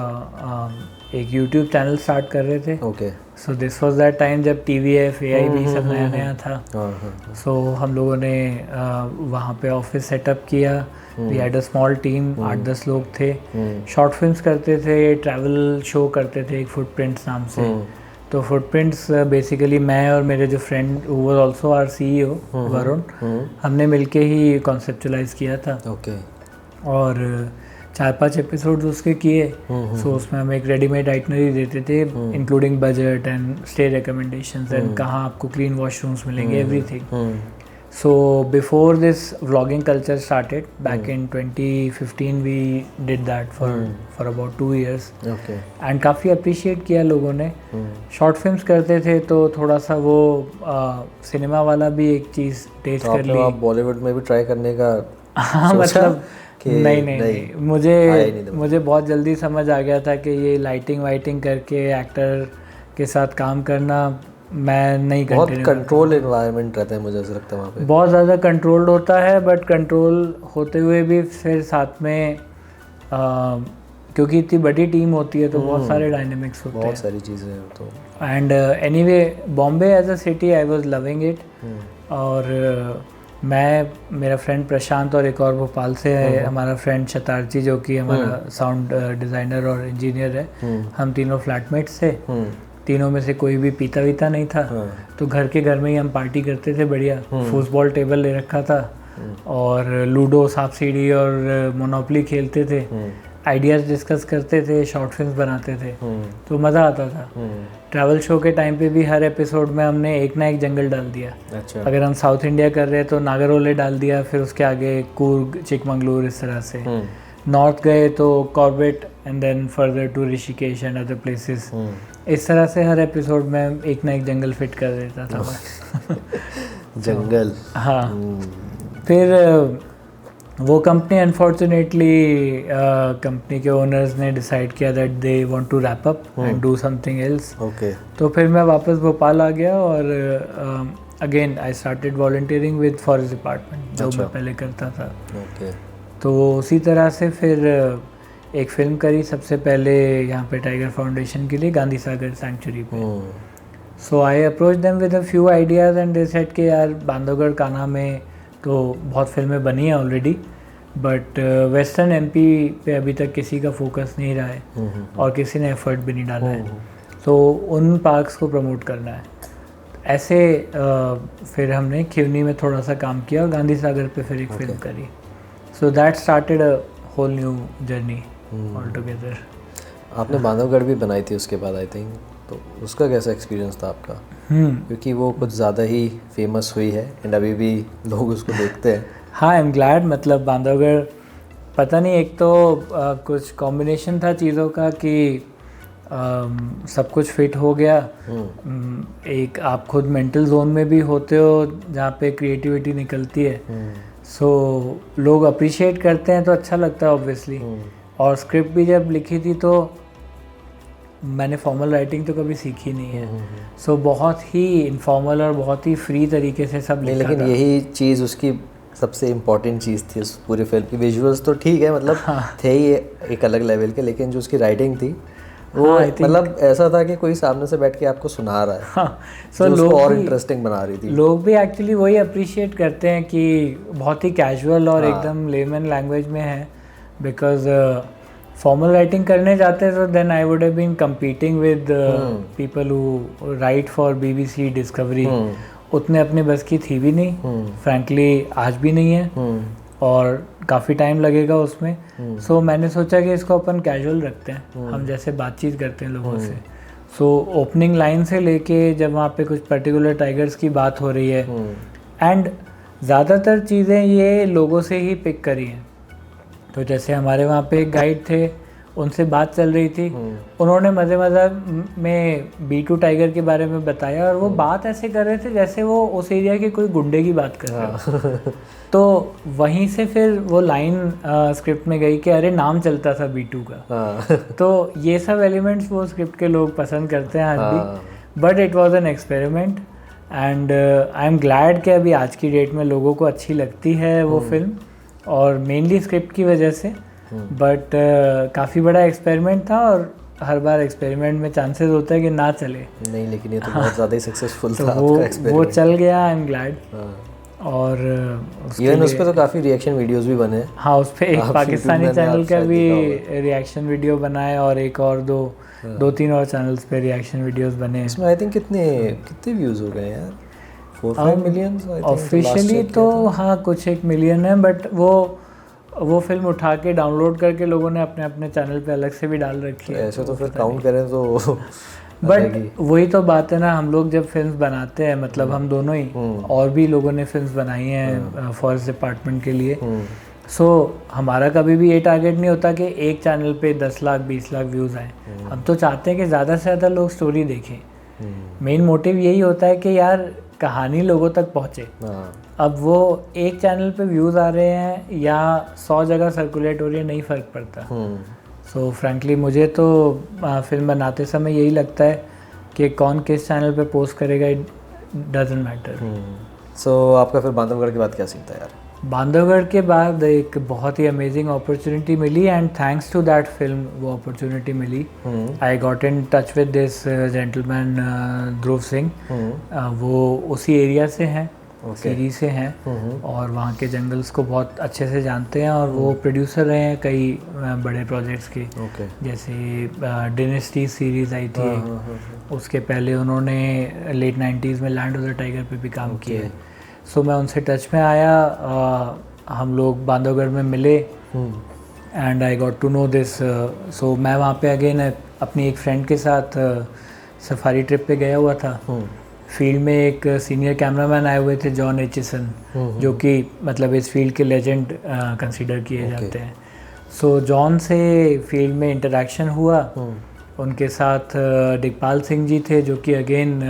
एक यूट्यूब चैनल स्टार्ट कर रहे थे। Okay. So this was that time जब TVF AIB सब नया नया था। सो हम लोगों ने वहाँ पे ऑफिस सेटअप किया। We had a small team, 8-10 लोग थे। शॉर्ट फिल्म्स करते थे, ट्रैवल शो करते थे एक फुटप्रिंट्स नाम से। तो फुटप्रिंट्स बेसिकली मैं और मेरे जो फ्रेंड वो was also our CEO Varun, हमने मिलके ही कॉन्सेप्चुलाइज किया था। ओके। और 4-5 एपिसोड्स उसके किए। सो उसमें हम एक रेडीमेड आइटनरी देते थे, including budget and stay recommendations and कहाँ आपको क्लीन वॉशरूम्स मिलेंगे, everything. So before this vlogging culture started, back in 2015 we did that for about 2 years. Okay. And काफ़ी appreciate किया लोगों ने। शॉर्ट फिल्म्स करते थे तो थोड़ा सा वो सिनेमा वाला भी एक चीज़ टेस्ट कर ली। आप बॉलीवुड में भी ट्राई करने का हाँ मतलब नहीं, मुझे बहुत जल्दी समझ आ गया था कि ये लाइटिंग वाइटिंग करके एक्टर के साथ काम करना मैं नहीं करती। बहुत कंट्रोल एनवायरनमेंट रहता है, मुझे ऐसा लगता है वहाँ पे बहुत ज़्यादा कंट्रोल्ड होता है, बट कंट्रोल होते हुए भी फिर साथ में क्योंकि इतनी बड़ी टीम होती है तो बहुत सारे डायनेमिक्स होते हैं, बहुत सारी चीज़ें हैं तो। And anyway Bombay as a city I was loving it. और मैं, मेरा फ्रेंड प्रशांत और एक और भोपाल से है हमारा फ्रेंड शतारजी जो कि हमारा साउंड डिज़ाइनर और इंजीनियर है, हम तीनों फ्लैटमेट्स थे। तीनों में से कोई भी पीता वीता नहीं था। तो घर में ही हम पार्टी करते थे बढ़िया। फुटबॉल टेबल ले रखा था और लूडो, सांप सीढ़ी और मोनोपोली खेलते थे, आइडियाज़ डिस्कस करते थे, शॉर्ट फिल्म्स बनाते थे, तो मज़ा आता था। ट्रैवल शो के टाइम पे भी हर एपिसोड में हमने एक ना एक जंगल डाल दिया। अच्छा। अगर हम साउथ इंडिया कर रहे हैं तो नागरहोले डाल दिया, फिर उसके आगे कूर्ग, चिकमंगलूर, इस तरह से। नॉर्थ गए तो Corbett and then further to Rishikesh and other places. इस तरह से हर एपिसोड में एक ना एक जंगल फिट कर देता था बस। जंगल। हाँ। फिर वो कंपनी अनफॉर्चुनेटली कंपनी के ओनर्स ने डिसाइड किया that they want to wrap up and do something else. Okay. तो फिर मैं वापस भोपाल आ गया और again I started volunteering with forest department जो मैं पहले करता था। ओके। तो उसी तरह से फिर एक फ़िल्म करी सबसे पहले यहाँ पे टाइगर फाउंडेशन के लिए, गांधी सागर सैंक्चुरी पे। So I approach them with a few ideas and they said कि यार बांधवगढ़ कान्हा में तो बहुत फिल्में बनी हैं ऑलरेडी, बट वेस्टर्न एमपी पे अभी तक किसी का फोकस नहीं रहा है और किसी ने एफर्ट भी नहीं डाला है, तो उन पार्क्स को प्रमोट करना है। ऐसे फिर हमने खिवनी में थोड़ा सा काम किया और गांधी सागर पे फिर एक फिल्म करी। So that started a whole new journey altogether. आपने बांधवगढ़ भी बनाई थी उसके बाद आई थिंक, तो उसका कैसा एक्सपीरियंस था आपका? क्योंकि वो कुछ ज़्यादा ही फेमस हुई है एंड अभी भी लोग उसको देखते हैं। हाँ, आई एम ग्लैड। मतलब बांधवगढ़ पता नहीं, एक तो कुछ कॉम्बिनेशन था चीज़ों का कि सब कुछ फिट हो गया। एक आप खुद मेंटल जोन में भी होते हो जहाँ पे क्रिएटिविटी निकलती है, सो लोग अप्रिशिएट करते हैं तो अच्छा लगता है ऑब्वियसली। और स्क्रिप्ट भी जब लिखी थी तो मैंने फॉर्मल राइटिंग तो कभी सीखी नहीं है, सो बहुत ही इनफॉर्मल और बहुत ही फ्री तरीके से सब लिखा। लेकिन यही चीज़ उसकी सबसे इम्पॉर्टेंट चीज़ थी उस पूरे फिल्म की। विजुअल्स तो ठीक है, मतलब थे ही एक अलग लेवल के, लेकिन जो उसकी राइटिंग थी वो मतलब ऐसा था कि कोई सामने से बैठ के आपको सुना रहा है। हाँ, so लोग और इंटरेस्टिंग बना रही थी। लोग भी एक्चुअली वही अप्रिशिएट करते हैं कि बहुत ही कैजुअल और एकदम लेमन लैंग्वेज में है, बिकॉज फॉर्मल राइटिंग करने जाते हैं तो then I would have been competing with people who write for BBC Discovery. उतने अपने बस की थी भी नहीं, फ्रैंकली आज भी नहीं है, और काफ़ी टाइम लगेगा उसमें। सो मैंने सोचा कि इसको अपन कैजुअल रखते हैं, हम जैसे बातचीत करते हैं लोगों से। सो ओपनिंग लाइन से लेके जब वहाँ पे कुछ पर्टिकुलर टाइगर्स की बात हो रही है, एंड ज़्यादातर चीज़ें ये लोगों से ही पिक करी हैं। तो जैसे हमारे वहाँ पे एक गाइड थे, उनसे बात चल रही थी, उन्होंने मज़े मज़ाक में B2 टाइगर के बारे में बताया, और वो बात ऐसे कर रहे थे जैसे वो उस एरिया के कोई गुंडे की बात कर रहे हो। तो वहीं से फिर वो लाइन स्क्रिप्ट में गई कि अरे नाम चलता था B2 का। तो ये सब एलिमेंट्स वो स्क्रिप्ट के लोग पसंद करते हैं आज भी, but it was an experiment and I am glad कि अभी आज की डेट में लोगों को अच्छी लगती है वो फिल्म, और मेनली स्क्रिप्ट की वजह से। बट काफ़ी बड़ा एक्सपेरिमेंट था, और हर बार एक्सपेरिमेंट में चांसेस होता है कि ना चले। नहीं, लेकिन ये तो बहुत ज़्यादा ही सक्सेसफुल था तो आपका एक्सपेरिमेंट। वो चल गया, आई एम ग्लैड। और इवन उस पर तो काफ़ी रिएक्शन वीडियोस भी बने। हाँ, उस पर एक पाकिस्तानी चैनल का भी रिएक्शन वीडियो बना है, और एक और दो तीन और चैनल्स पे रिएक्शन वीडियोस बने हैं। इसमें आई थिंक कितने व्यूज़ हो गए यार? 4-5 मिलियन ऑफिशियली तो हाँ कुछ 1 मिलियन है, बट वो फिल्म उठा के डाउनलोड करके लोगों ने अपने अपने चैनल पे अलग से भी डाल रखी है। ऐसे तो फिर काउंट करें तो बट वही तो बात है ना, हम लोग जब फिल्म बनाते हैं, मतलब हम दोनों ही, और भी लोगों ने फिल्म बनाई हैं फॉरेस्ट डिपार्टमेंट के लिए। सो हमारा कभी भी ये टारगेट नहीं होता कि एक चैनल पे 10 लाख 20 लाख व्यूज़ आए। हम तो चाहते हैं कि ज़्यादा से ज़्यादा लोग स्टोरी देखें। मेन मोटिव यही होता है कि यार कहानी लोगों तक पहुँचे। अब वो एक चैनल पे व्यूज़ आ रहे हैं या 100 जगह सर्कुलेट हो रही है, नहीं फ़र्क पड़ता। सो फ्रैंकली मुझे तो फिल्म बनाते समय यही लगता है कि कौन किस चैनल पे पोस्ट करेगा, इट डजंट मैटर। सो आपका फिर बांधवगढ़ के बाद क्या सीन था यार? बांधवगढ़ के बाद एक बहुत ही अमेजिंग अपॉर्चुनिटी मिली, and thanks to that film वो अपॉर्चुनिटी मिली। I got in touch with this gentleman Dhruv Singh. वो उसी एरिया से हैं, सीरी से हैं, और वहाँ के जंगल्स को बहुत अच्छे से जानते हैं, और वो प्रोड्यूसर रहे हैं कई बड़े प्रोजेक्ट्स के। जैसे डिनेस्टी सीरीज़ आई थी, उसके पहले उन्होंने लेट 90s में लैंड ऑफ द टाइगर पे भी काम किया। सो मैं उनसे टच में आया, हम लोग बांधवगढ़ में मिले, and I got to know this. So मैं वहाँ पे अगेन अपनी एक फ्रेंड के साथ सफारी ट्रिप पे गया हुआ था। फील्ड में एक सीनियर कैमरामैन आए हुए थे, जॉन एचिसन, जो कि मतलब इस फील्ड के लेजेंड कंसीडर किए जाते हैं। सो जॉन से फील्ड में इंटरेक्शन हुआ। उनके साथ दिग्पाल सिंह जी थे, जो कि अगेन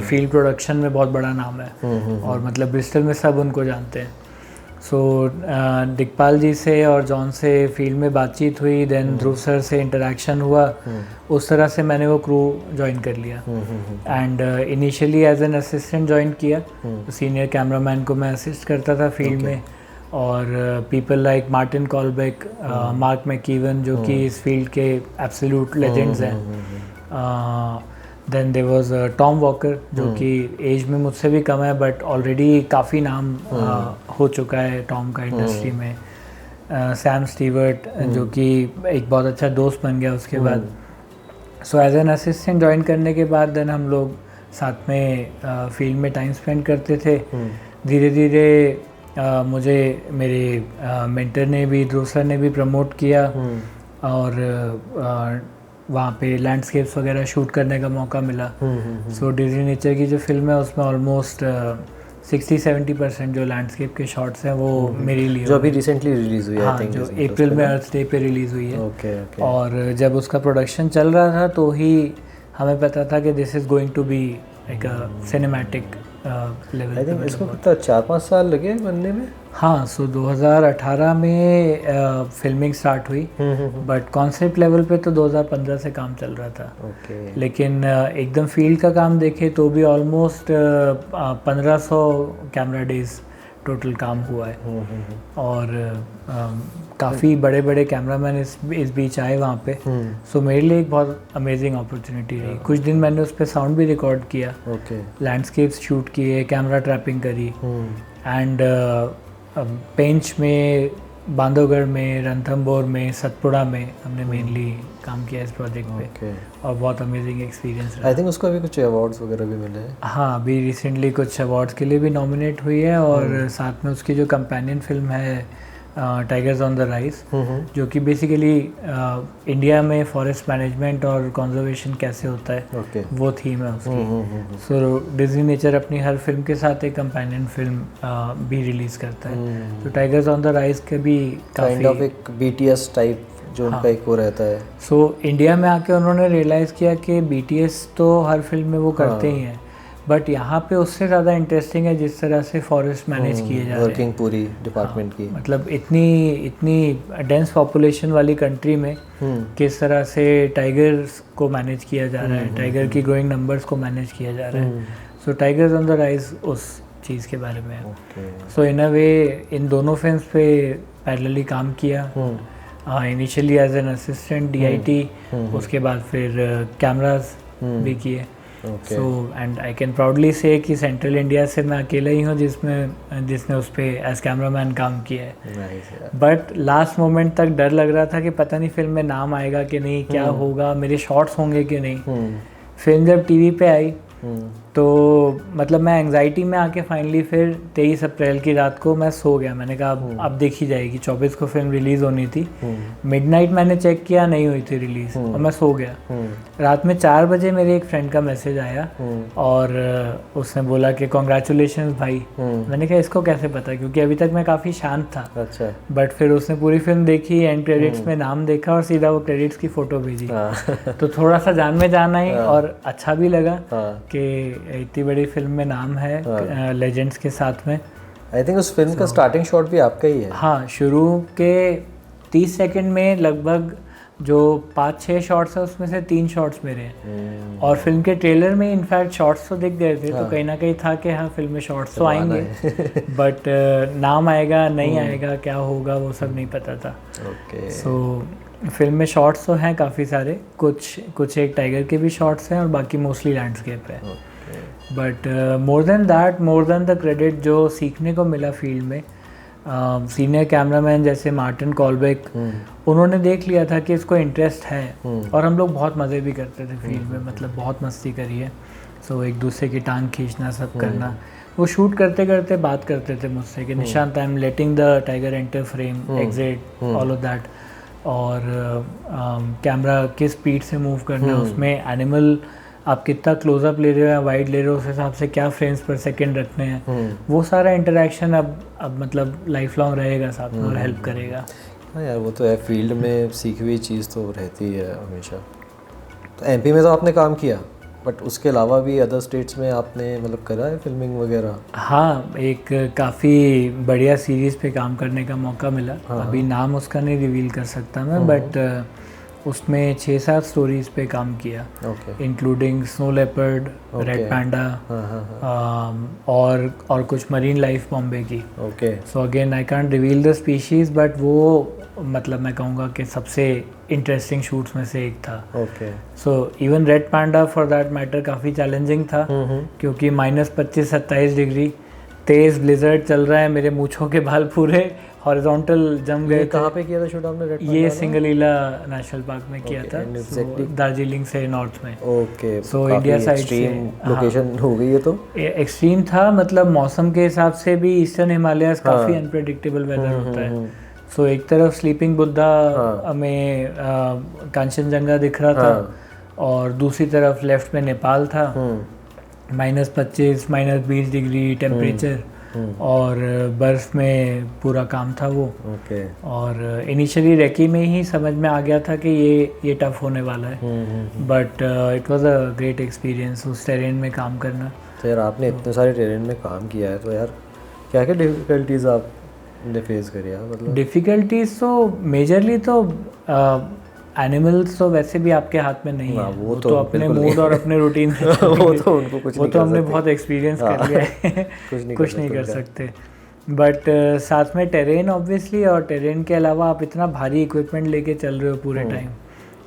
फील्ड प्रोडक्शन में बहुत बड़ा नाम है, और मतलब ब्रिस्टल में सब उनको जानते हैं। सो दिग्पाल जी से और जॉन से फील्ड में बातचीत हुई, देन ध्रुव सर से इंटरेक्शन हुआ। उस तरह से मैंने वो क्रू ज्वाइन कर लिया, and initially as an assistant join किया। सीनियर कैमरामैन को मैं असिस्ट करता था फील्ड में, और people like Martin Colbeck, Mark MacEwen, जो कि इस फील्ड के एब्सोल्यूट लेजेंड्स हैं, then there was Tom Walker जो कि एज में मुझसे भी कम है बट ऑलरेडी काफ़ी नाम हो चुका है टॉम का इंडस्ट्री में। सैम स्टीवर्ट जो कि एक बहुत अच्छा दोस्त बन गया उसके बाद। So as an assistant join करने के बाद देन हम लोग साथ में फील्ड में टाइम स्पेंड करते थे। धीरे धीरे मुझे मेरे मेंटर ने भी, ध्रुव सर ने भी प्रमोट किया और वहाँ पे लैंडस्केप्स वगैरह शूट करने का मौका मिला। सो डिज्नी नेचर की जो फिल्म है उसमें ऑलमोस्ट 60-70% जो लैंडस्केप के शॉट्स हैं वो मेरे लिए, जो अभी रिसेंटली रिलीज हुई है। हाँ, जो अप्रैल में अर्थ डे पे रिलीज़ हुई है। ओके। और जब उसका प्रोडक्शन चल रहा था तो ही हमें पता था कि this is going to be एक सिनेमैटिक लेवल। आई थिंक इसको कितना 4-5 साल लगे बनने में। हाँ, सो 2018 में फिल्मिंग स्टार्ट हुई बट कॉन्सेप्ट लेवल पे तो 2015 से काम चल रहा था। ओके। लेकिन एकदम फील्ड का काम देखे तो भी ऑलमोस्ट 1500 कैमरा डेज टोटल काम हुआ है। और काफ़ी बड़े बड़े कैमरामैन इस बीच आए वहाँ पे। सो मेरे लिए एक बहुत अमेजिंग अपॉर्चुनिटी रही। कुछ दिन मैंने उस पर साउंड भी रिकॉर्ड किया, लैंडस्केप्स शूट किए, कैमरा ट्रैपिंग करी एंड पेंच में, बांधवगढ़ में, रणथंभौर में, सतपुड़ा में हमने मेनली काम किया इस प्रोजेक्ट पे। और बहुत अमेजिंग एक्सपीरियंस रहा। आई थिंक उसको अभी कुछ अवार्ड्स वगैरह भी मिले हैं। हाँ, अभी रिसेंटली कुछ अवार्ड्स के लिए भी नॉमिनेट हुई है। और साथ में उसकी जो कंपेनियन फिल्म है टाइगर्स ऑन द राइज, जो कि बेसिकली इंडिया में फॉरेस्ट मैनेजमेंट और कंजर्वेशन कैसे होता है वो थीम है उसकी। सो डिज्नी नेचर अपनी हर फिल्म के साथ एक कंपेनियन फिल्म भी रिलीज़ करता है। तो टाइगर्स ऑन द राइज के भी काइंड ऑफ एक BTS टाइप जो उनका एक वो रहता है। सो इंडिया में आके उन्होंने रियलाइज़ किया कि BTS तो हर फिल्म में वो करते ही हैं बट यहाँ पे उससे ज़्यादा इंटरेस्टिंग है जिस तरह से फॉरेस्ट मैनेज किए जा रहे हैं, वर्किंग पूरी डिपार्टमेंट की। मतलब इतनी डेंस पॉपुलेशन वाली कंट्री में किस तरह से टाइगर्स को मैनेज किया जा रहा है, टाइगर की ग्रोइंग नंबर्स को मैनेज किया जा रहा है। सो टाइगर्स ऑन द राइज उस चीज़ के बारे में है। सो इन अ वे इन दोनों फिल्म्स पे पैरेलली काम किया। Initially as an assistant DIT, उसके बाद फिर कैमरास भी किए। So and I can proudly say कि सेंट्रल इंडिया से मैं अकेला ही हूँ जिसने उस पर एज कैमरामैन काम किया है। बट लास्ट मोमेंट तक डर लग रहा था कि पता नहीं फिल्म में नाम आएगा कि नहीं, क्या होगा, मेरे शॉट्स होंगे कि नहीं। फिल्म जब टीवी पे आई तो मतलब मैं एंग्जाइटी में आके फाइनली फिर 23 अप्रैल की रात को मैं सो गया। मैंने कहा अब देखी जाएगी। 24 को फिल्म रिलीज़ होनी थी। मिडनाइट मैंने चेक किया, नहीं हुई थी रिलीज़ और मैं सो गया। रात में 4 बजे मेरे एक फ्रेंड का मैसेज आया और उसने बोला कि कॉन्ग्रेचुलेशंस भाई। मैंने कहा इसको कैसे पता, क्योंकि अभी तक मैं काफ़ी शांत था। अच्छा। बट फिर उसने पूरी फिल्म देखी, एंड क्रेडिट्स में नाम देखा और सीधा वो क्रेडिट्स की फ़ोटो भेजी। तो थोड़ा सा जान में जान आई और अच्छा भी लगा कि इतनी बड़ी फिल्म में नाम है लेजेंड्स के साथ में। आई थिंक उस फिल्म का स्टार्टिंग शॉट भी आपका ही है। हाँ, शुरू के 30 सेकंड में लगभग जो 5-6 शॉट्स है उसमें से 3 शॉट्स मेरे हैं। और फिल्म के ट्रेलर में इनफैक्ट शॉट्स तो दिख गए थे। तो कहीं ना कहीं था कि हाँ फिल्म में शॉट्स तो आएंगे बट नाम आएगा नहीं आएगा, क्या होगा, वो सब नहीं पता था। सो फिल्म में शॉट्स तो हैं काफ़ी सारे, कुछ एक टाइगर के भी शॉट्स हैं और बाकी मोस्टली लैंडस्केप है। But more than that, more than the credit जो सीखने को मिला फील्ड में, सीनियर कैमरामैन जैसे मार्टिन कॉलबेक, उन्होंने देख लिया था कि इसको इंटरेस्ट है। और हम लोग बहुत मज़े भी करते थे फील्ड में, मतलब बहुत मस्ती करी है। सो एक दूसरे की टांग खींचना, सब करना। वो शूट करते करते बात करते थे मुझसे कि Nishant, I am letting the tiger enter frame, exit, all of that. और कैमरा किस स्पीड से मूव करना है, उसमें एनिमल आप कितना क्लोजअप ले रहे हो या वाइड ले रहे हो, उस हिसाब से क्या फ्रेम्स पर सेकंड रखने हैं। वो सारा इंटरेक्शन अब मतलब लाइफ लॉन्ग रहेगा साथ में और हेल्प करेगा। हाँ यार, वो तो है, फील्ड में सीखी हुई चीज़ तो रहती है हमेशा। तो MP में तो आपने काम किया, बट उसके अलावा भी अदर स्टेट्स में आपने मतलब करा है फिल्मिंग वगैरह? हाँ, एक काफ़ी बढ़िया सीरीज़ पे काम करने का मौका मिला। अभी नाम उसका नहीं रिवील कर सकता मैं, बट उसमें 6-7 स्टोरीज पे काम किया, इंक्लूडिंग स्नो लेपर्ड, रेड पैंडा, और कुछ मरीन लाइफ बॉम्बे की। So again I can't reveal the species, but वो मतलब मैं कहूँगा कि सबसे इंटरेस्टिंग शूट्स में से एक था। Okay. So even red panda for that matter काफ़ी चैलेंजिंग था, क्योंकि -25-27 डिग्री, तेज़ ब्लिजर्ड चल रहा है, मेरे मूँछों के बाल पूरे हॉरिजॉन्टल जम गए। कहाँ पे किया था शूट आपने रेड पांडा? ये सिंगलीला नेशनल पार्क में किया था, दार्जिलिंग से नॉर्थ में। ओके। सो इंडिया साइड से लोकेशन हो गई है तो एक्सट्रीम था, मतलब मौसम के हिसाब से भी ईस्टर्न हिमालयस काफ़ी अनप्रेडिक्टेबल वेदर होता है। सो एक तरफ स्लीपिंग बुद्धा में कांचनजंगा दिख रहा था, और दूसरी तरफ लेफ्ट में नेपाल था, -25 -20 डिग्री टेम्परेचर, और बर्फ़ में पूरा काम था वो। ओके। और इनिशियली रेकी में ही समझ में आ गया था कि ये टफ होने वाला है, but it was a great experience उस टेरेन में काम करना। तो यार आपने इतने सारे टेरेन में काम किया है, तो यार क्या क्या डिफ़िकल्टीज़ आपने फेस करी है? मतलब डिफ़िकल्टीज़ तो मेजरली तो एनिमल्स तो वैसे भी आपके हाथ में नहीं है, वो तो अपने मूड और अपने रूटीन वो तो उनको कुछ वो तो हमने बहुत एक्सपीरियंस कर लिया है, कुछ नहीं कर सकते। बट साथ में टेरेन ऑब्वियसली, और टेरेन के अलावा आप इतना भारी इक्विपमेंट लेके चल रहे हो पूरे टाइम,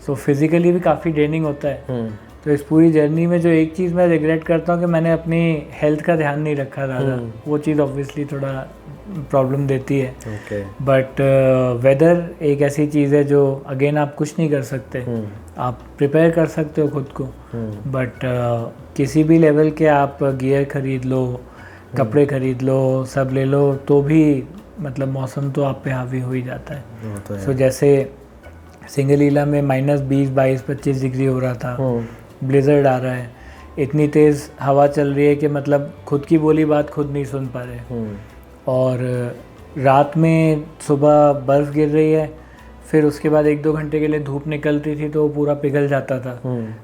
सो फिज़िकली भी काफ़ी ड्रेनिंग होता है। तो इस पूरी जर्नी में जो एक चीज़ मैं रिग्रेट करता हूँ कि मैंने अपनी हेल्थ का ध्यान नहीं रखा ज़्यादा, वो चीज़ ऑब्वियसली थोड़ा प्रॉब्लम देती है। बट वेदर एक ऐसी चीज़ है जो अगेन आप कुछ नहीं कर सकते, आप प्रिपेयर कर सकते हो खुद को, बट किसी भी लेवल के आप गियर खरीद लो, कपड़े खरीद लो, सब ले लो, तो भी मतलब मौसम तो आप पे हावी हो ही जाता है। सो जैसे सिंगलीला में -20 22 25 डिग्री हो रहा था, ब्लिजर्ड आ रहा है, इतनी तेज़ हवा चल रही है कि मतलब खुद की बोली बात खुद नहीं सुन पा रहे, और रात में सुबह बर्फ़ गिर रही है, फिर उसके बाद 1-2 घंटे के लिए धूप निकलती थी तो वो पूरा पिघल जाता था,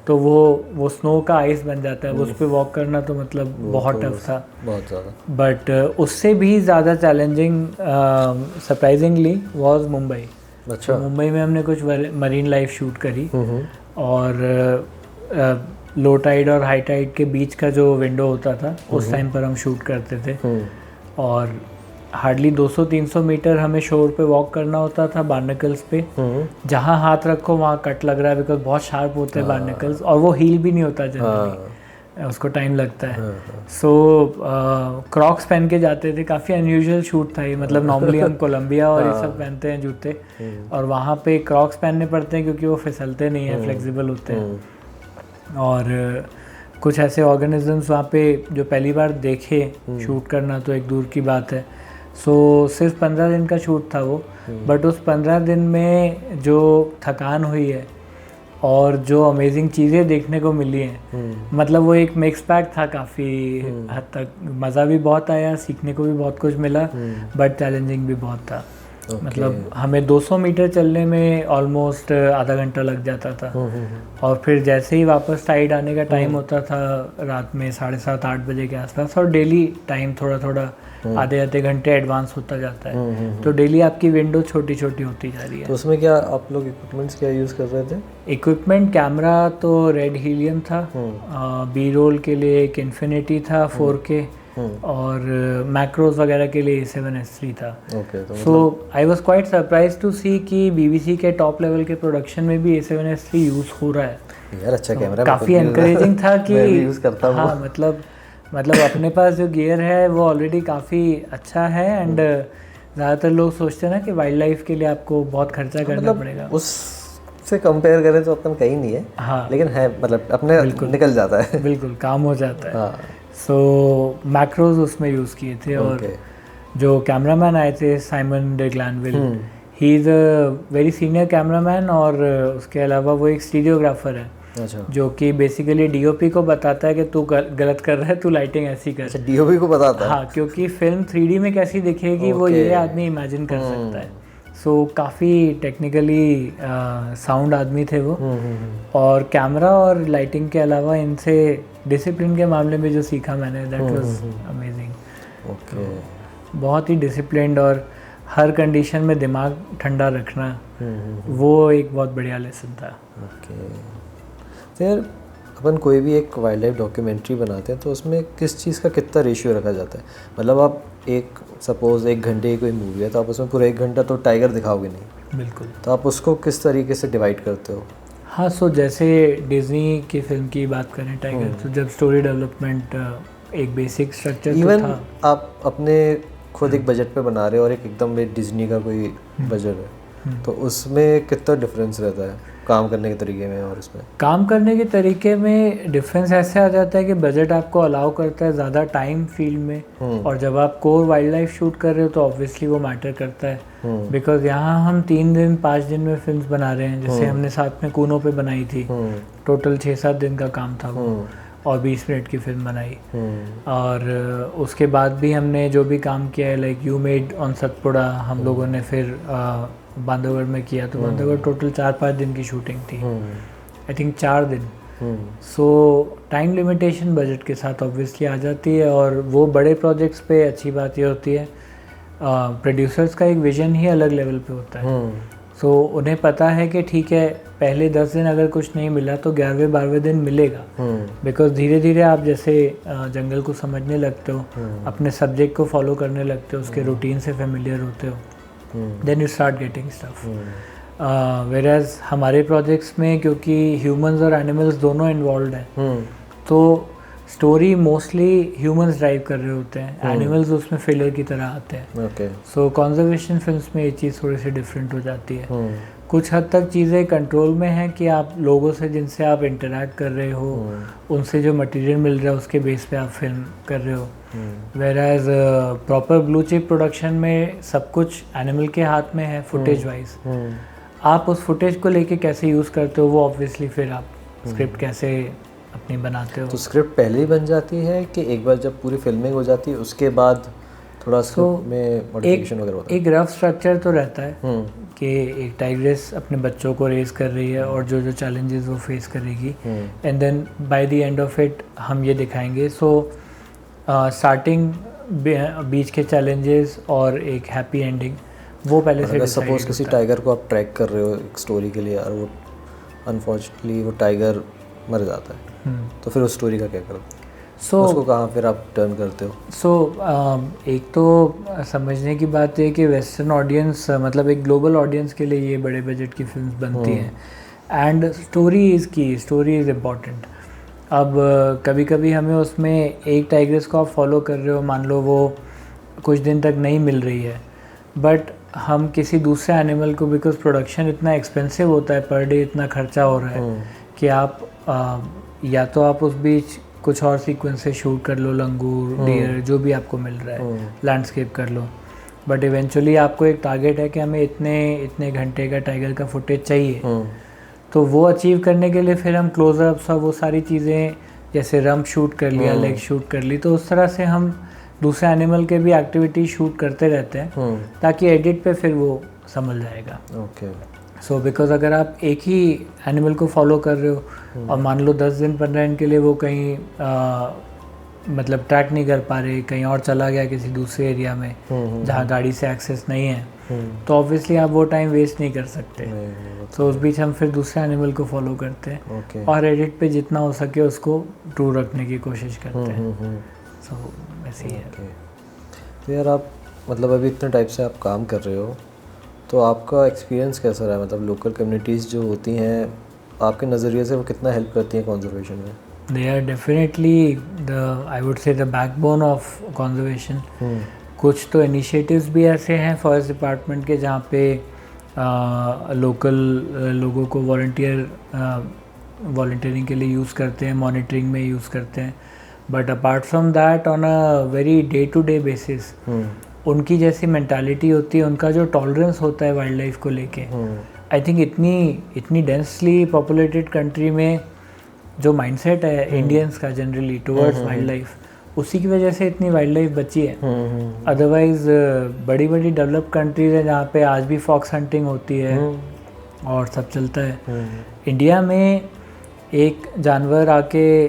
तो वो स्नो का आइस बन जाता है, उस पर वॉक करना तो मतलब बहुत टफ था, बहुत ज़्यादा। बट उससे भी ज़्यादा चैलेंजिंग सरप्राइजिंगली वाज मुंबई। अच्छा। मुंबई में हमने कुछ मरीन लाइफ शूट करी, और लो टाइड और हाई टाइड के बीच का जो विंडो होता था उस टाइम पर हम शूट करते थे, और हार्डली 200-300 मीटर हमें शोर पे वॉक करना होता था बार्नकल्स पे, जहाँ हाथ रखो वहाँ कट लग रहा है, बिकॉज बहुत शार्प होते हैं बार्नकल्स, और वो हील भी नहीं होता जनरली, उसको टाइम लगता है। सो क्रॉक्स पहन के जाते थे, काफ़ी अनयूजुअल शूट था ये, मतलब नॉर्मली हम कोलंबिया और ये सब पहनते हैं जूते, और वहाँ पे क्रॉक्स पहनने पड़ते हैं क्योंकि वो फिसलते नहीं हैं, फ्लेक्सिबल होते हैं। और कुछ ऐसे ऑर्गेनिजम्स वहाँ पे जो पहली बार देखे शूट करना तो एक दूर की बात है। सो सिर्फ 15 दिन का शूट था वो, बट उस 15 दिन में जो थकान हुई है और जो अमेजिंग चीज़ें देखने को मिली हैं, मतलब वो एक मिक्स पैक था काफ़ी हद तक। मज़ा भी बहुत आया, सीखने को भी बहुत कुछ मिला, बट चैलेंजिंग भी बहुत था। मतलब हमें 200 मीटर चलने में ऑलमोस्ट आधा घंटा लग जाता था, और फिर जैसे ही वापस टाइड आने का टाइम होता था रात में 7:30-8 बजे के आसपास, और डेली टाइम थोड़ा थोड़ा आधे घंटे एडवांस होता जाता है, तो डेली आपकी विंडो छोटी छोटी होती जा रही है। तो उसमें क्या आप लोग इक्विपमेंट्स क्या यूज़ कर रहे थे? इक्विपमेंट कैमरा तो रेड हीलियम था, बी रोल के लिए एक इन्फिनिटी था 4K, और मैक्रोज वगैरह के लिए A7S III था। So I was quite surprise to see कि BBC के टॉप लेवल के प्रोडक्शन में भी A7S III यूज़ हो रहा है यार। अच्छा कैमरा, काफ़ी एनकरेजिंग था कि मैं भी यूज़ करता हूं। हाँ, मतलब अपने पास जो गियर है वो ऑलरेडी काफ़ी अच्छा है, एंड ज़्यादातर लोग सोचते हैं ना कि वाइल्ड लाइफ के लिए आपको बहुत खर्चा करना पड़ेगा, उससे कंपेयर करें तो अपना कहीं नहीं है। हाँ, लेकिन है, मतलब अपने निकल जाता है, बिल्कुल काम हो जाता है। सो मैक्रोज उसमें यूज़ किए थे, और जो कैमरामैन आए थे Simon de Glanville, he is a very senior cameraman, और उसके अलावा वो एक स्टीरियोग्राफर है। अच्छा। जो कि बेसिकली DOP को बताता है कि तू गलत कर रहा है, तू लाइटिंग ऐसी कर। अच्छा, DOP को बताता है? हाँ, क्योंकि फिल्म 3D में कैसी दिखेगी वो ये आदमी इमेजिन कर सकता है। सो काफ़ी टेक्निकली साउंड आदमी थे वो, और कैमरा और लाइटिंग के अलावा इनसे डिसिप्लिन के मामले में जो सीखा मैंने, दैट वाज अमेजिंग। ओके। बहुत ही डिसिप्लिन्ड, और हर कंडीशन में दिमाग ठंडा रखना, वो एक बहुत बढ़िया लेसन था। ओके। तो यार अपन कोई भी एक वाइल्ड लाइफ डॉक्यूमेंट्री बनाते हैं तो उसमें किस चीज़ का कितना रेशियो रखा जाता है? मतलब आप सपोज़ 1 घंटे की कोई मूवी है तो आप उसमें पूरा 1 घंटा तो टाइगर दिखाओगे नहीं, बिल्कुल। तो आप उसको किस तरीके से डिवाइड करते हो? हाँ, सो जैसे डिज्नी की फिल्म की बात करें टाइगर, तो जब स्टोरी डेवलपमेंट एक बेसिक स्ट्रक्चर तो था। आप अपने खुद एक बजट पे बना रहे हो और एक एकदम डिज्नी का कोई बजट है, तो उसमें कितना डिफरेंस रहता है काम करने के तरीके में? और इसमें काम करने के तरीके में डिफरेंस ऐसे आ जाता है कि बजट आपको अलाउ करता है ज़्यादा टाइम फील्ड में, और जब आप कोर वाइल्ड लाइफ शूट कर रहे हो तो ऑब्वियसली वो मैटर करता है, बिकॉज यहाँ हम 3 दिन 5 दिन में फिल्म बना रहे हैं। जैसे हमने साथ में कूनो पे बनाई थी, टोटल 6-7 दिन का काम था वो, और 20 मिनट की फिल्म बनाई। और उसके बाद भी हमने जो भी काम किया है, like you made on Satpura हम लोगों ने फिर बांधवगढ़ में किया, तो बांधवगढ़ टोटल 4-5 दिन की शूटिंग थी, आई थिंक 4 दिन। सो टाइम लिमिटेशन बजट के साथ ऑब्वियसली आ जाती है, और वो बड़े प्रोजेक्ट्स पे अच्छी बात ये होती है प्रोड्यूसर्स का एक विजन ही अलग लेवल पे होता है। सो उन्हें पता है कि ठीक है, पहले 10 दिन अगर कुछ नहीं मिला तो 11वें-12वें दिन मिलेगा, बिकॉज धीरे धीरे आप जैसे जंगल को समझने लगते हो, अपने सब्जेक्ट को फॉलो करने लगते हो, उसके रूटीन से फेमिलियर होते हो, then you start getting stuff. वेराज हमारे प्रोजेक्ट्स में क्योंकि ह्यूमंस और एनिमल्स दोनों इन्वॉल्व हैं, तो स्टोरी मोस्टली ह्यूमंस ड्राइव कर रहे होते हैं, एनिमल्स उसमें फिलर की तरह आते हैं। सो कंजर्वेशन फिल्म्स में ये चीज़ थोड़ी सी डिफरेंट हो जाती है। कुछ हद तक चीज़ें कंट्रोल में हैं कि आप लोगों से जिनसे आप इंटरेक्ट कर रहे हो, उनसे जो मटेरियल मिल रहा है उसके बेस पे आप फिल्म कर रहे हो। वेराज प्रॉपर ब्लू चिप प्रोडक्शन में सब कुछ एनिमल के हाथ में है फुटेज वाइज। आप उस फुटेज को लेके कैसे यूज़ करते हो वो ऑब्वियसली फिर आप स्क्रिप्ट कैसे अपनी बनाते हो। तो स्क्रिप्ट पहले ही बन जाती है कि एक बार जब पूरी फिल्मिंग हो जाती है उसके बाद थोड़ा स्क्रिप्ट में मॉडिफिकेशन वगैरह होता है? एक रफ स्ट्रक्चर तो रहता है कि एक टाइग्रेस अपने बच्चों को रेस कर रही है और जो जो चैलेंजेस वो फेस करेगी, and then by the end of it हम ये दिखाएंगे। सो स्टार्टिंग, बीच के चैलेंजेस और एक हैप्पी एंडिंग वो पहले से डिसाइड। सपोज किसी टाइगर को आप ट्रैक कर रहे हो एक स्टोरी के लिए और वो अनफॉर्चुनेटली वो टाइगर मर जाता है, तो फिर उस स्टोरी का क्या करो? उसको कहाँ फिर आप टर्न करते हो? एक तो समझने की बात है कि वेस्टर्न ऑडियंस, मतलब एक ग्लोबल ऑडियंस के लिए ये बड़े बजट की फिल्म्स बनती हैं, एंड स्टोरी इज़ की, स्टोरी इज़ इम्पॉर्टेंट। अब कभी कभी हमें उसमें एक टाइग्रेस को आप फॉलो कर रहे हो, मान लो वो कुछ दिन तक नहीं मिल रही है, बट हम किसी दूसरे एनिमल को, बिकॉज प्रोडक्शन इतना एक्सपेंसिव होता है, पर डे इतना खर्चा हो रहा है कि आप या तो आप उस बीच कुछ और सीक्वेंस से शूट कर लो, लंगूर, डियर, जो भी आपको मिल रहा है, लैंडस्केप कर लो, बट इवेंचुअली आपको एक टारगेट है कि हमें इतने घंटे का टाइगर का फुटेज चाहिए। तो वो अचीव करने के लिए फिर हम क्लोजअप्स और वो सारी चीज़ें, जैसे रम्प शूट कर लिया, लेग शूट कर ली, तो उस तरह से हम दूसरे एनिमल के भी एक्टिविटी शूट करते रहते हैं, ताकि एडिट पे फिर वो समझ जाएगा। सो बिकॉज अगर आप एक ही एनिमल को फॉलो कर रहे हो और मान लो 10 दिन 15 दिन के लिए वो कहीं मतलब ट्रैक नहीं कर पा रहे, कहीं और चला गया किसी दूसरे एरिया में जहाँ गाड़ी से एक्सेस नहीं है, तो ऑब्वियसली आप वो टाइम वेस्ट नहीं कर सकते। तो उस बीच हम फिर दूसरे एनिमल को फॉलो करते हैं और एडिट पे जितना हो सके उसको ट्रू रखने की कोशिश करते हैं। सो ऐसे ही है। तो यार आप मतलब अभी इतने टाइप से आप काम कर रहे हो, तो आपका एक्सपीरियंस कैसा रहा है? मतलब लोकल कम्युनिटीज़ जो होती हैं आपके नज़रिए से वो कितना हेल्प करती हैं कंजर्वेशन में? They are definitely I would say the backbone of conservation. कुछ तो इनिशिएटिव्स भी ऐसे हैं फॉरेस्ट डिपार्टमेंट के जहाँ पे लोकल लोगों को वॉलंटियरिंग के लिए यूज़ करते हैं, मॉनिटरिंग में यूज़ करते हैं, but apart from that on a very day to day basis उनकी जैसी मेंटालिटी होती है, उनका जो टॉलरेंस होता है वाइल्ड लाइफ को लेके, आई थिंक इतनी डेंसली पॉपुलेटेड कंट्री में जो माइंडसेट है इंडियंस का जनरली टुवर्ड्स वाइल्ड लाइफ, उसी की वजह से इतनी वाइल्ड लाइफ बची है। अदरवाइज बड़ी बड़ी डेवलप कंट्रीज हैं जहाँ पे आज भी फॉक्स हंटिंग होती है और सब चलता है। इंडिया में एक जानवर आके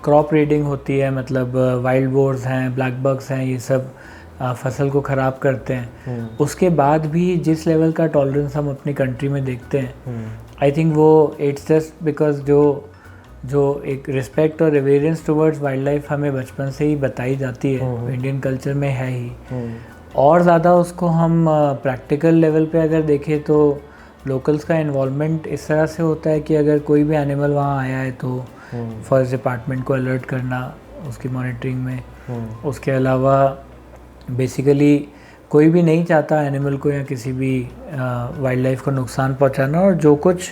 क्रॉप रीडिंग होती है, मतलब वाइल्ड बोर्स हैं, ब्लैक बग्स हैं, ये सब फसल को ख़राब करते हैं। उसके बाद भी जिस लेवल का टॉलरेंस हम अपनी कंट्री में देखते हैं, आई थिंक वो इट्स जस्ट बिकॉज जो एक रिस्पेक्ट और रिवेरेंस टुवर्ड्स वाइल्ड लाइफ हमें बचपन से ही बताई जाती है, इंडियन कल्चर में है ही, और ज़्यादा उसको हम प्रैक्टिकल लेवल पे अगर देखें तो लोकल्स का इन्वॉल्वमेंट इस तरह से होता है कि अगर कोई भी एनिमल वहाँ आया है तो फॉरेस्ट डिपार्टमेंट को अलर्ट करना उसकी मॉनिटरिंग में। उसके अलावा बेसिकली कोई भी नहीं चाहता एनिमल को या किसी भी वाइल्ड लाइफ को नुकसान पहुंचाना, और जो कुछ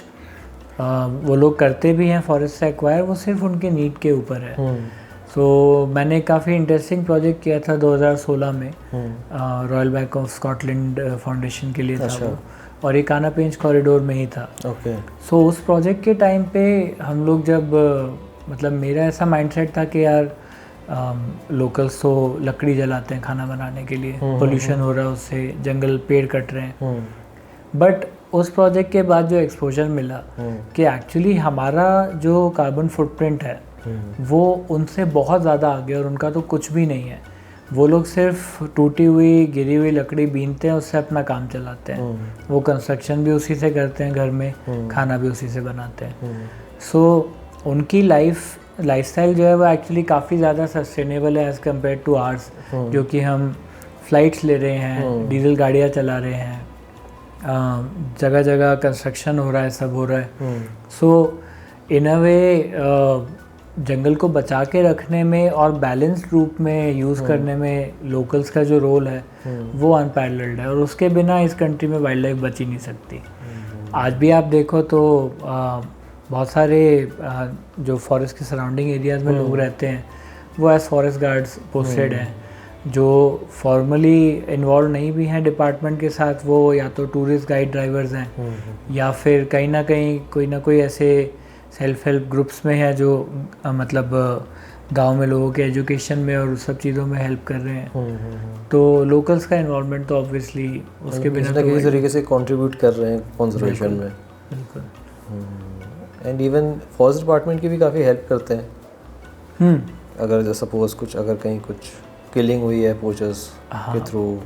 वो लोग करते भी हैं फॉरेस्ट से एक्वायर वो सिर्फ उनके नीड के ऊपर है। सो मैंने काफ़ी इंटरेस्टिंग प्रोजेक्ट किया था 2016 में, royal bank of Scotland foundation के लिए था वो, और ये कानापेंच कॉरिडोर में ही था। सो उस प्रोजेक्ट के टाइम पे हम लोग जब मतलब मेरा ऐसा माइंडसेट था कि यार लोकल्स तो लकड़ी जलाते हैं खाना बनाने के लिए, पोल्यूशन हो रहा है उससे, जंगल पेड़ कट रहे हैं, बट उस प्रोजेक्ट के बाद जो एक्सपोजर मिला कि एक्चुअली हमारा जो कार्बन फुटप्रिंट है वो उनसे बहुत ज़्यादा आगे, और उनका तो कुछ भी नहीं है। वो लोग सिर्फ टूटी हुई गिरी हुई लकड़ी बीनते हैं, उससे अपना काम चलाते हैं। वो कंस्ट्रक्शन भी उसी से करते हैं घर में, खाना भी उसी से बनाते हैं। सो उनकी लाइफस्टाइल जो है वो एक्चुअली काफ़ी ज़्यादा सस्टेनेबल है एज़ कम्पेयर टू आर्स, जो कि हम फ्लाइट्स ले रहे हैं, डीजल गाड़ियाँ चला रहे हैं, जगह जगह कंस्ट्रक्शन हो रहा है, सब हो रहा है। सो इन अ वे जंगल को बचा के रखने में और बैलेंस्ड रूप में यूज़ करने में लोकल्स का जो रोल है वो अनपैरेलल्ड है, और उसके बिना इस कंट्री में वाइल्ड लाइफ बच ही नहीं सकती। आज भी आप देखो तो बहुत सारे जो फॉरेस्ट के सराउंडिंग एरियाज़ में लोग रहते हैं वो एज फॉरेस्ट गार्ड्स पोस्टेड हैं, जो फॉर्मली इन्वॉल्व नहीं भी हैं डिपार्टमेंट के साथ। वो या तो टूरिस्ट गाइड ड्राइवर्स हैं या फिर कहीं ना कहीं कोई ना कोई ऐसे सेल्फ हेल्प ग्रुप्स में है जो मतलब गांव में लोगों के एजुकेशन में और सब चीज़ों में हेल्प कर रहे हैं। तो लोकल्स का इन्वॉल्वमेंट तो ऑब्वियसली उसके बिना तो किसी तरीके से कंट्रीब्यूट कर रहे हैं कंजर्वेशन में। बिल्कुल। एंड इवन फॉरेस्ट डिपार्टमेंट की भी काफ़ी हेल्प करते हैं। अगर सपोज कुछ अगर कहीं कुछ किलिंग हुई है पोचर्स के थ्रू,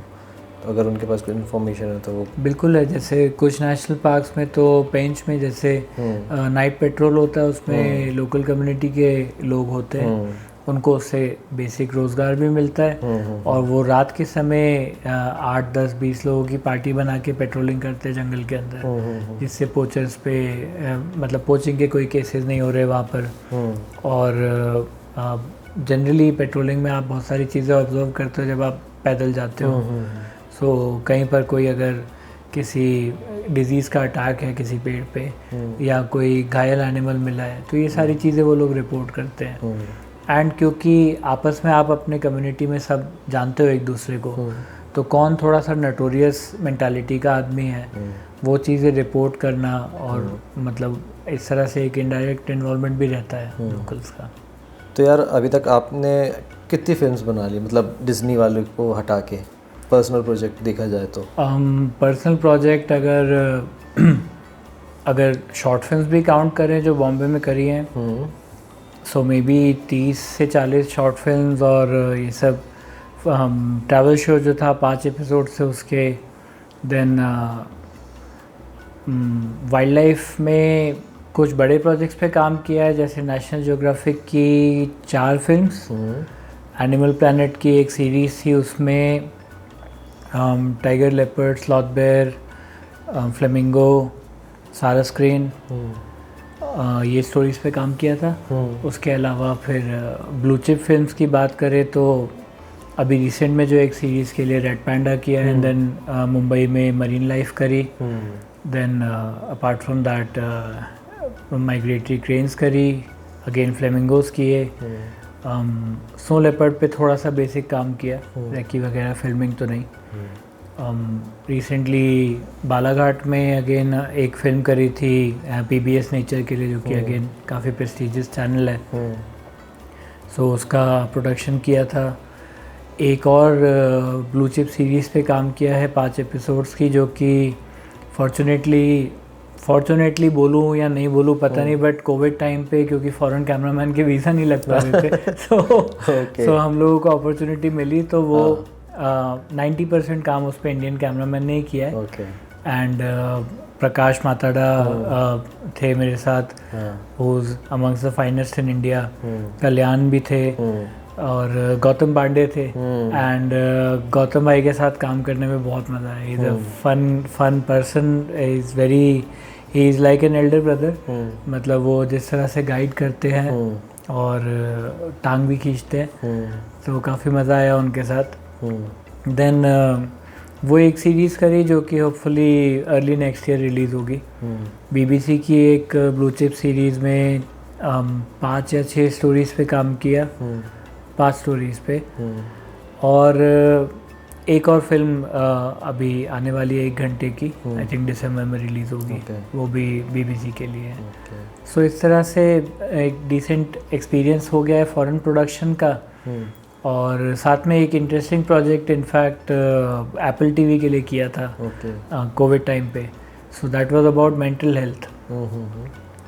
अगर उनके पास कोई इन्फॉर्मेशन है तो वो बिल्कुल है। जैसे कुछ नेशनल पार्क्स में तो पेंच में जैसे नाइट पेट्रोल होता है, उसमें लोकल कम्युनिटी के लोग होते हैं, उनको उससे बेसिक रोज़गार भी मिलता है, और वो रात के समय 8, 10, 20 लोगों की पार्टी बना के पेट्रोलिंग करते हैं जंगल के अंदर, जिससे पोचर्स पे मतलब पोचिंग के कोई केसेस नहीं हो रहे वहाँ पर। और जनरली पेट्रोलिंग में आप बहुत सारी चीज़ें ऑब्जर्व करते हो जब आप पैदल जाते हो। सो कहीं पर कोई अगर किसी डिज़ीज़ का अटैक है किसी पेड़ पे या कोई घायल एनिमल मिला है तो ये सारी चीज़ें वो लोग रिपोर्ट करते हैं। एंड क्योंकि आपस में आप अपने कम्युनिटी में सब जानते हो एक दूसरे को, तो कौन थोड़ा सा नटोरियस मेंटालिटी का आदमी है वो चीज़ें रिपोर्ट करना, और मतलब इस तरह से एक इनडायरेक्ट इन्वॉल्वमेंट भी रहता है लोकल्स का। तो यार अभी तक आपने कितनी फिल्म्स बना ली, मतलब डिज्नी वाले को हटा के, पर्सनल प्रोजेक्ट देखा जाए तो? पर्सनल प्रोजेक्ट अगर शॉर्ट फिल्म्स भी काउंट करें जो बॉम्बे में करी हैं, सो मे बी 30 से 40 शॉर्ट फिल्म्स, और ये सब ट्रैवल शो जो था 5 एपिसोड से उसके। देन वाइल्ड लाइफ में कुछ बड़े प्रोजेक्ट्स पे काम किया है, जैसे नेशनल ज्योग्राफिक की 4 फिल्म्स, एनिमल प्लैनेट की एक सीरीज़ थी उसमें tiger, leopard, sloth bear, flamingo, सारा स्क्रीन, ये स्टोरीज़ पे काम किया था। उसके अलावा फिर ब्लू चिप फिल्म्स की बात करें तो अभी रिसेंट में जो एक सीरीज़ के लिए रेड पैंडा किया है, देन मुंबई में मरीन लाइफ करी, then apart from that migratory cranes करी, अगेन फ्लेमिंगोज किए, स्नो लेपर्ड पे थोड़ा सा बेसिक काम किया, रेकी वगैरह फिल्मिंग तो नहीं। रिसेंटली बालाघाट में अगेन एक फिल्म करी थी PBS नेचर के लिए, जो कि अगेन काफ़ी प्रेस्टिजियस चैनल है, सो उसका प्रोडक्शन किया था। एक और ब्लू चिप सीरीज़ पे काम किया है 5 एपिसोड्स की, जो कि फॉर्चुनेटली बोलूँ या नहीं बोलूँ पता नहीं, बट कोविड टाइम पे क्योंकि फॉरेन कैमरामैन के वीज़ा नहीं लग पा रहे थे सो हम लोगों को अपॉर्चुनिटी मिली, तो वो 90% काम उस पर इंडियन कैमरामैन ने ही किया है। एंड प्रकाश माताडा थे मेरे साथ, who is amongst the finest in India, Kalyan भी थे, और गौतम पांडे थे एंड गौतम भाई के साथ काम करने में बहुत मज़ा आया. Is a fun person, he is like an elder brother. मतलब वो जिस तरह से गाइड करते हैं और टांग भी खींचते हैं, तो काफ़ी मज़ा आया उनके साथ. देन वो एक सीरीज़ करी जो कि hopefully early next year release होगी. BBC की एक ब्लू चिप सीरीज़ में 5 या 6 स्टोरीज़ पे काम किया, 5 स्टोरीज़ पे. और एक और फिल्म अभी आने वाली है 1 घंटे की, आई थिंक दिसंबर में रिलीज़ होगी. वो भी BBC के लिए है. सो इस तरह से एक डिसेंट एक्सपीरियंस हो गया है फॉरेन प्रोडक्शन का. और साथ में एक interesting project in fact Apple TV के लिए किया था कोविड टाइम पे. So that was about mental health.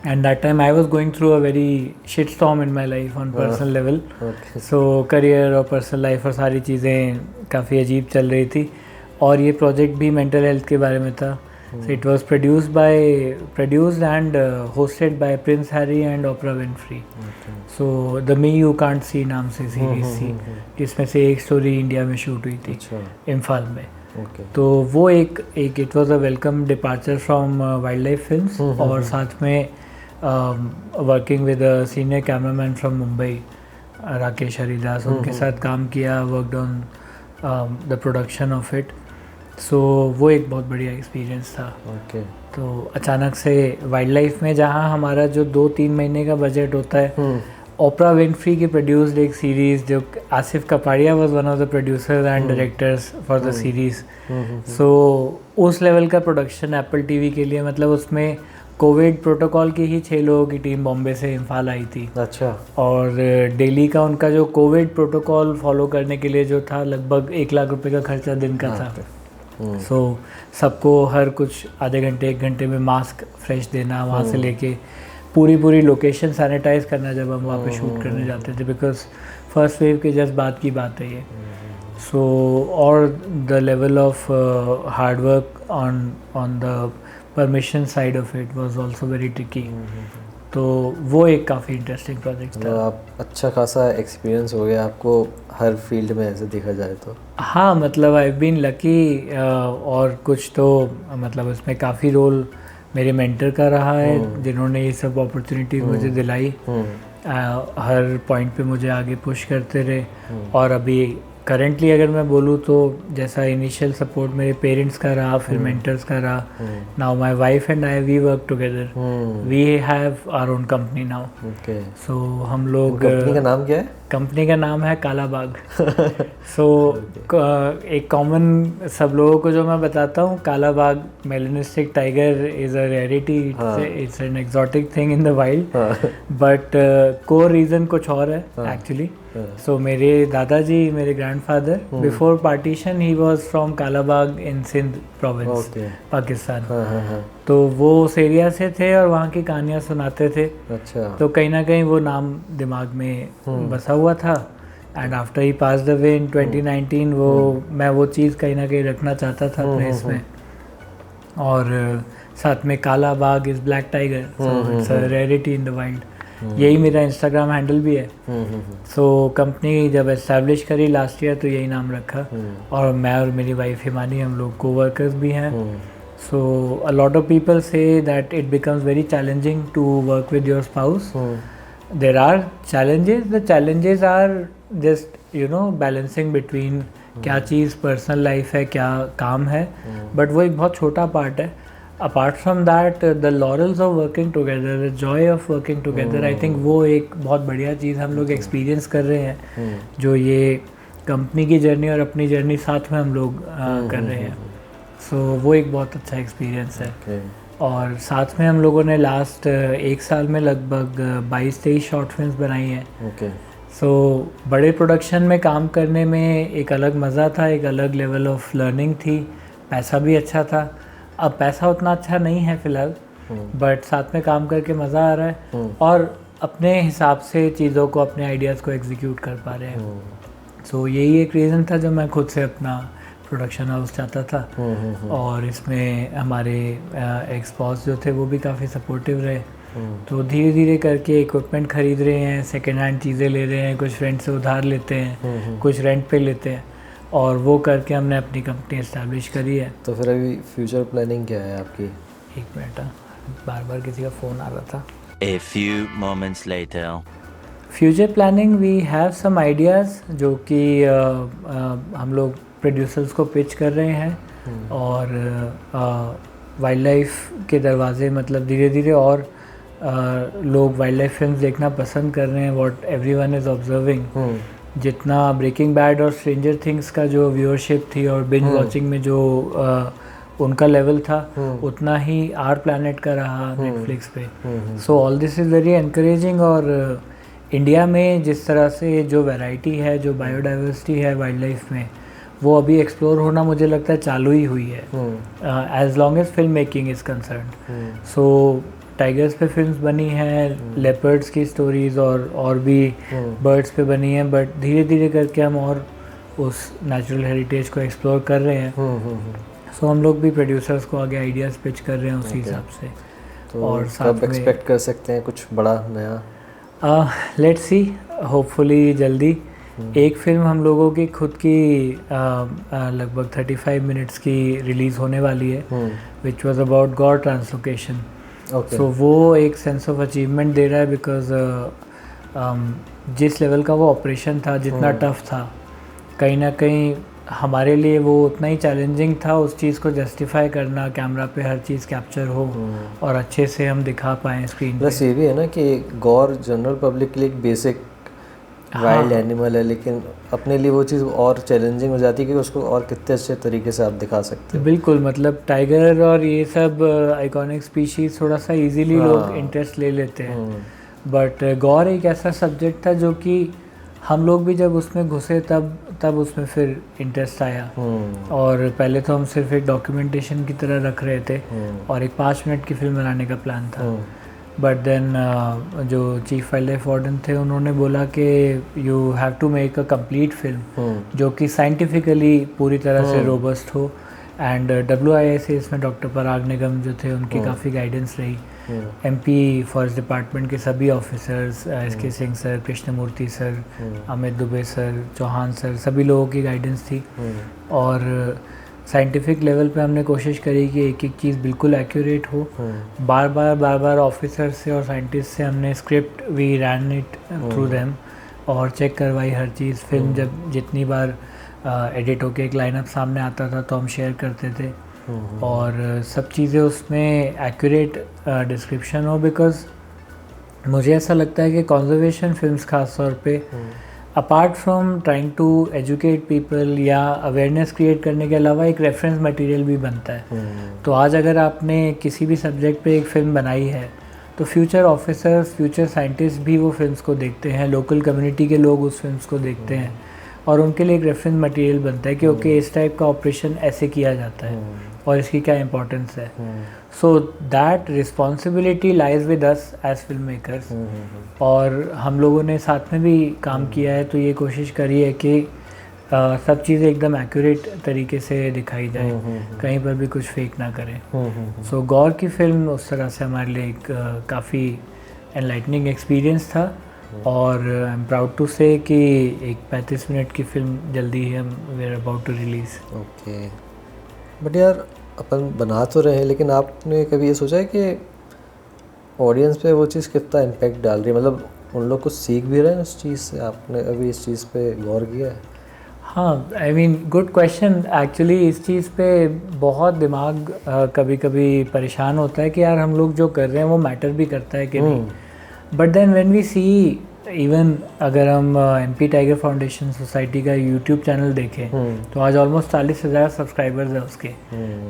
And that time I was going through a very shitstorm in my life on personal level. So career और personal life और सारी चीज़ें काफ़ी अजीब चल रही थी. और ये प्रोजेक्ट भी mental health के बारे में था. So it was produced and hosted by Prince Harry and Oprah Winfrey. So The Me You Can't See नाम से सीरीज थी, जिसमें से एक स्टोरी इंडिया में शूट हुई थी इम्फाल में. तो वो एक it was a welcome departure from wildlife films. और साथ में working with a senior cameraman from Mumbai, Rakesh Haridas, उनके साथ काम किया, worked on the production of it. So वो एक बहुत बढ़िया एक्सपीरियंस था. तो अचानक से वाइल्ड लाइफ में, जहाँ हमारा जो 2-3 महीने का बजट होता है, ओपरा विनफ्री की प्रोड्यूस्ड एक सीरीज़, जो Asif Kapadia was one of the producers and directors for the series. So उस लेवल का प्रोडक्शन एप्पल TV के लिए, मतलब उसमें कोविड प्रोटोकॉल की ही 6 लोगों की टीम बॉम्बे से इम्फाल आई थी. अच्छा. और डेली का उनका जो कोविड प्रोटोकॉल फॉलो करने के लिए जो था, लगभग 1 लाख रुपए का खर्चा दिन का था. सो सबको हर कुछ आधे घंटे 1 घंटे में मास्क फ्रेश देना, वहाँ से लेके पूरी लोकेशन सैनिटाइज करना जब हम वहाँ पे शूट करने जाते थे, बिकॉज फर्स्ट वेव के जस्ट बाद की बात है ये. सो और the level of hard work on the permission side of it was also very tricky. तो वो एक काफ़ी इंटरेस्टिंग प्रोजेक्ट था. आप अच्छा खासा एक्सपीरियंस हो गया आपको हर फील्ड में, ऐसे देखा जाए तो. हाँ, मतलब आई बीन लकी. और कुछ तो मतलब उसमें काफ़ी रोल मेरे मेंटर का रहा है, जिन्होंने ये सब अपॉर्चुनिटीज़ मुझे दिलाई. हर पॉइंट पे मुझे आगे पुश करते रहे. और अभी करेंटली अगर मैं बोलूँ तो जैसा इनिशियल सपोर्ट मेरे पेरेंट्स का रहा, फिर मेंटर्स का रहा. Now my wife and I, we work together. We have our own company now. So हम लोग, कंपनी का नाम क्या है? कंपनी का नाम है काला बाग. सो एक कॉमन सब लोगों को जो मैं बताता हूँ, Kala Bagh melanistic tiger is a rarity. It's an exotic thing in the wild. But core reason कुछ और है एक्चुअली. सो मेरे दादाजी, मेरे grandfather, before partition he was from Kalabagh in Sindh province, Pakistan. तो वो उस एरिया से थे और वहाँ की कहानियाँ सुनाते थे. अच्छा. तो कहीं ना कहीं वो नाम दिमाग में बसा हुआ था. And after he passed away in 2019, मैं वो चीज़ कहीं ना कहीं रखना चाहता था अपने इसमें. और साथ में Kala Bagh is black tiger, so it's a rarity in the wild. यही मेरा इंस्टाग्राम हैंडल भी है. सो कंपनी जब एस्टैब्लिश करी लास्ट ईयर, तो यही नाम रखा. और मैं और मेरी वाइफ हिमानी, हम लोग कोवर्कर्स भी हैं. So a lot of people say that it becomes very challenging to work with your spouse. There are challenges. The challenges are just balancing between क्या चीज़ पर्सनल लाइफ है, क्या काम है. बट वो एक बहुत छोटा पार्ट है. Apart from that, the laurels of working together, the joy of working together, I think वो एक बहुत बढ़िया चीज़ हम लोग एक्सपीरियंस कर रहे हैं, जो ये कंपनी की जर्नी और अपनी जर्नी साथ में हम लोग कर रहे हैं. सो वो एक बहुत अच्छा एक्सपीरियंस है. और साथ में हम लोगों ने लास्ट 1 साल में लगभग 22-23 शॉर्ट फिल्म्स बनाई हैं. सो बड़े प्रोडक्शन में काम करने में एक अलग मज़ा था, एक अलग लेवल ऑफ लर्निंग थी. पैसा भी अच्छा था. अब पैसा उतना अच्छा नहीं है फ़िलहाल, बट साथ में काम करके मज़ा आ रहा है. और अपने हिसाब से चीज़ों को, अपने आइडियाज़ को एग्जीक्यूट कर पा रहे हैं. सो यही एक रीज़न था जो मैं खुद से अपना प्रोडक्शन हाउस चाहता था. और इसमें हमारे एक्स बॉस जो थे वो भी काफ़ी सपोर्टिव रहे. तो धीरे धीरे करके इक्विपमेंट खरीद रहे हैं, सेकेंड हैंड चीज़ें ले रहे हैं, कुछ फ्रेंड से उधार लेते हैं, कुछ रेंट पे लेते हैं, और वो करके हमने अपनी कंपनी इस्टेब्लिश करी है। तो फिर अभी फ्यूचर प्लानिंग क्या है आपकी? एक मिनट, बार बार किसी का फ़ोन आ रहा था। A few moments later. Future planning, we have some ideas जो कि हम लोग प्रोड्यूसर्स को पिच कर रहे हैं, और वाइल्ड लाइफ के दरवाजे मतलब धीरे धीरे और लोग वाइल्ड लाइफ फिल्म देखना पसंद कर रहे हैं, व्हाट एवरीवन इज़ ऑब्जर्विंग। जितना ब्रेकिंग बैड और स्ट्रेंजर थिंग्स का जो व्यूअरशिप थी और बिंज वॉचिंग में जो उनका लेवल था, उतना ही आवर प्लैनेट का रहा नेटफ्लिक्स पे। So all this is very encouraging. और इंडिया में जिस तरह से जो वैरायटी है, जो बायोडाइवर्सिटी है वाइल्ड लाइफ में, वो अभी एक्सप्लोर होना मुझे लगता है चालू ही हुई है, as long as film making is concern. सो टाइगर्स पे फिल्म्स बनी हैं, लेपर्ड्स की स्टोरीज़ और भी बर्ड्स पे बनी हैं, बट धीरे धीरे करके हम और उस नेचुरल हेरिटेज को एक्सप्लोर कर रहे हैं। सो हम लोग भी प्रोड्यूसर्स को आगे आइडियाज़ पिच कर रहे हैं उसी हिसाब से। तो और कब एक्सपेक्ट कर सकते हैं कुछ बड़ा नया? लेट्स सी, होपफुली जल्दी। एक फिल्म हम लोगों की खुद की लगभग 35 मिनट्स की रिलीज़ होने वाली है, which was about gaur translocation. So वो एक सेंस ऑफ अचीवमेंट दे रहा है, बिकॉज जिस लेवल का वो ऑपरेशन था, जितना टफ था, कहीं ना कहीं हमारे लिए वो उतना ही चैलेंजिंग था उस चीज़ को जस्टिफाई करना, कैमरा पे हर चीज़ कैप्चर हो और अच्छे से हम दिखा पाएँ स्क्रीन पे। बस ये भी है ना कि गौर जनरल पब्लिक के लिए एक बेसिक वाइल्ड एनिमल है, लेकिन अपने लिए वो चीज़ और चैलेंजिंग हो जाती है कि उसको और कितने अच्छे तरीके से आप दिखा सकते हो। बिल्कुल, मतलब टाइगर और ये सब आइकॉनिक स्पीशीज़ थोड़ा सा इजीली लोग इंटरेस्ट ले लेते हैं, बट गौर एक ऐसा सब्जेक्ट था जो कि हम लोग भी जब उसमें घुसे तब उसमें फिर इंटरेस्ट आया। और पहले तो हम सिर्फ एक डॉक्यूमेंटेशन की तरह रख रहे थे और एक 5 मिनट की फिल्म बनाने का प्लान था, बट देन जो चीफ वाइल्ड लाइफ वार्डन थे उन्होंने बोला कि you have to make a complete film जो कि साइंटिफिकली पूरी तरह से रोबस्ट हो। एंड WIA से इसमें डॉक्टर पराग निगम जो थे उनकी काफ़ी गाइडेंस रही। MP फॉरेस्ट डिपार्टमेंट के सभी officers, SK Singh sir, Krishnamurthy sir, Amit Dubey sir, Chauhan sir, सभी लोगों की गाइडेंस थी। और साइंटिफिक लेवल पे हमने कोशिश करी कि एक एक चीज़ बिल्कुल एक्यूरेट हो। बार बार ऑफिसर से और साइंटिस्ट से हमने script we ran it through them और चेक करवाई हर चीज़। फिल्म जब जितनी बार एडिट होके एक लाइनअप सामने आता था तो हम शेयर करते थे और सब चीज़ें उसमें एक्यूरेट डिस्क्रिप्शन हो, बिकॉज मुझे ऐसा लगता है कि कॉन्जर्वेशन फिल्म्स खास तौर पे apart from trying to educate people या अवेयरनेस क्रिएट करने के अलावा एक रेफरेंस मटेरियल भी बनता है। तो आज अगर आपने किसी भी सब्जेक्ट पे एक फ़िल्म बनाई है तो फ्यूचर ऑफिसर्स, फ्यूचर साइंटिस्ट भी वो फिल्म्स को देखते हैं, लोकल कम्युनिटी के लोग उस फिल्म्स को देखते हैं और उनके लिए एक रेफरेंस मटेरियल बनता है कि ओके इस टाइप का ऑपरेशन ऐसे किया जाता है और इसकी क्या इम्पोर्टेंस है। So that responsibility lies with us as film makers. और हम लोगों ने साथ में भी काम किया है, तो ये कोशिश करी है कि सब चीज़ें एकदम एक्यूरेट तरीके से दिखाई जाए, कहीं पर भी कुछ फेक ना करें। सो गौर की फ़िल्म उस तरह से हमारे लिए एक काफ़ी एनलाइटनिंग एक्सपीरियंस था और आई एम प्राउड टू से कि एक 35 मिनट की फ़िल्म जल्दी ही हम we are about to release. Okay, but यार अपन बना तो रहे हैं, लेकिन आपने कभी ये सोचा है कि ऑडियंस पे वो चीज़ कितना इम्पैक्ट डाल रही है? मतलब उन लोग कुछ सीख भी रहे हैं उस चीज़ से? आपने अभी इस चीज़ पे गौर किया है? हाँ, I mean good question. Actually इस चीज़ पे बहुत दिमाग कभी कभी परेशान होता है कि यार हम लोग जो कर रहे हैं वो मैटर भी करता है कि नहीं। But then when we see, even अगर हम MP टाइगर फाउंडेशन सोसाइटी का यूट्यूब चैनल देखें तो आज ऑलमोस्ट 40,000 सब्सक्राइबर्स हैं उसके।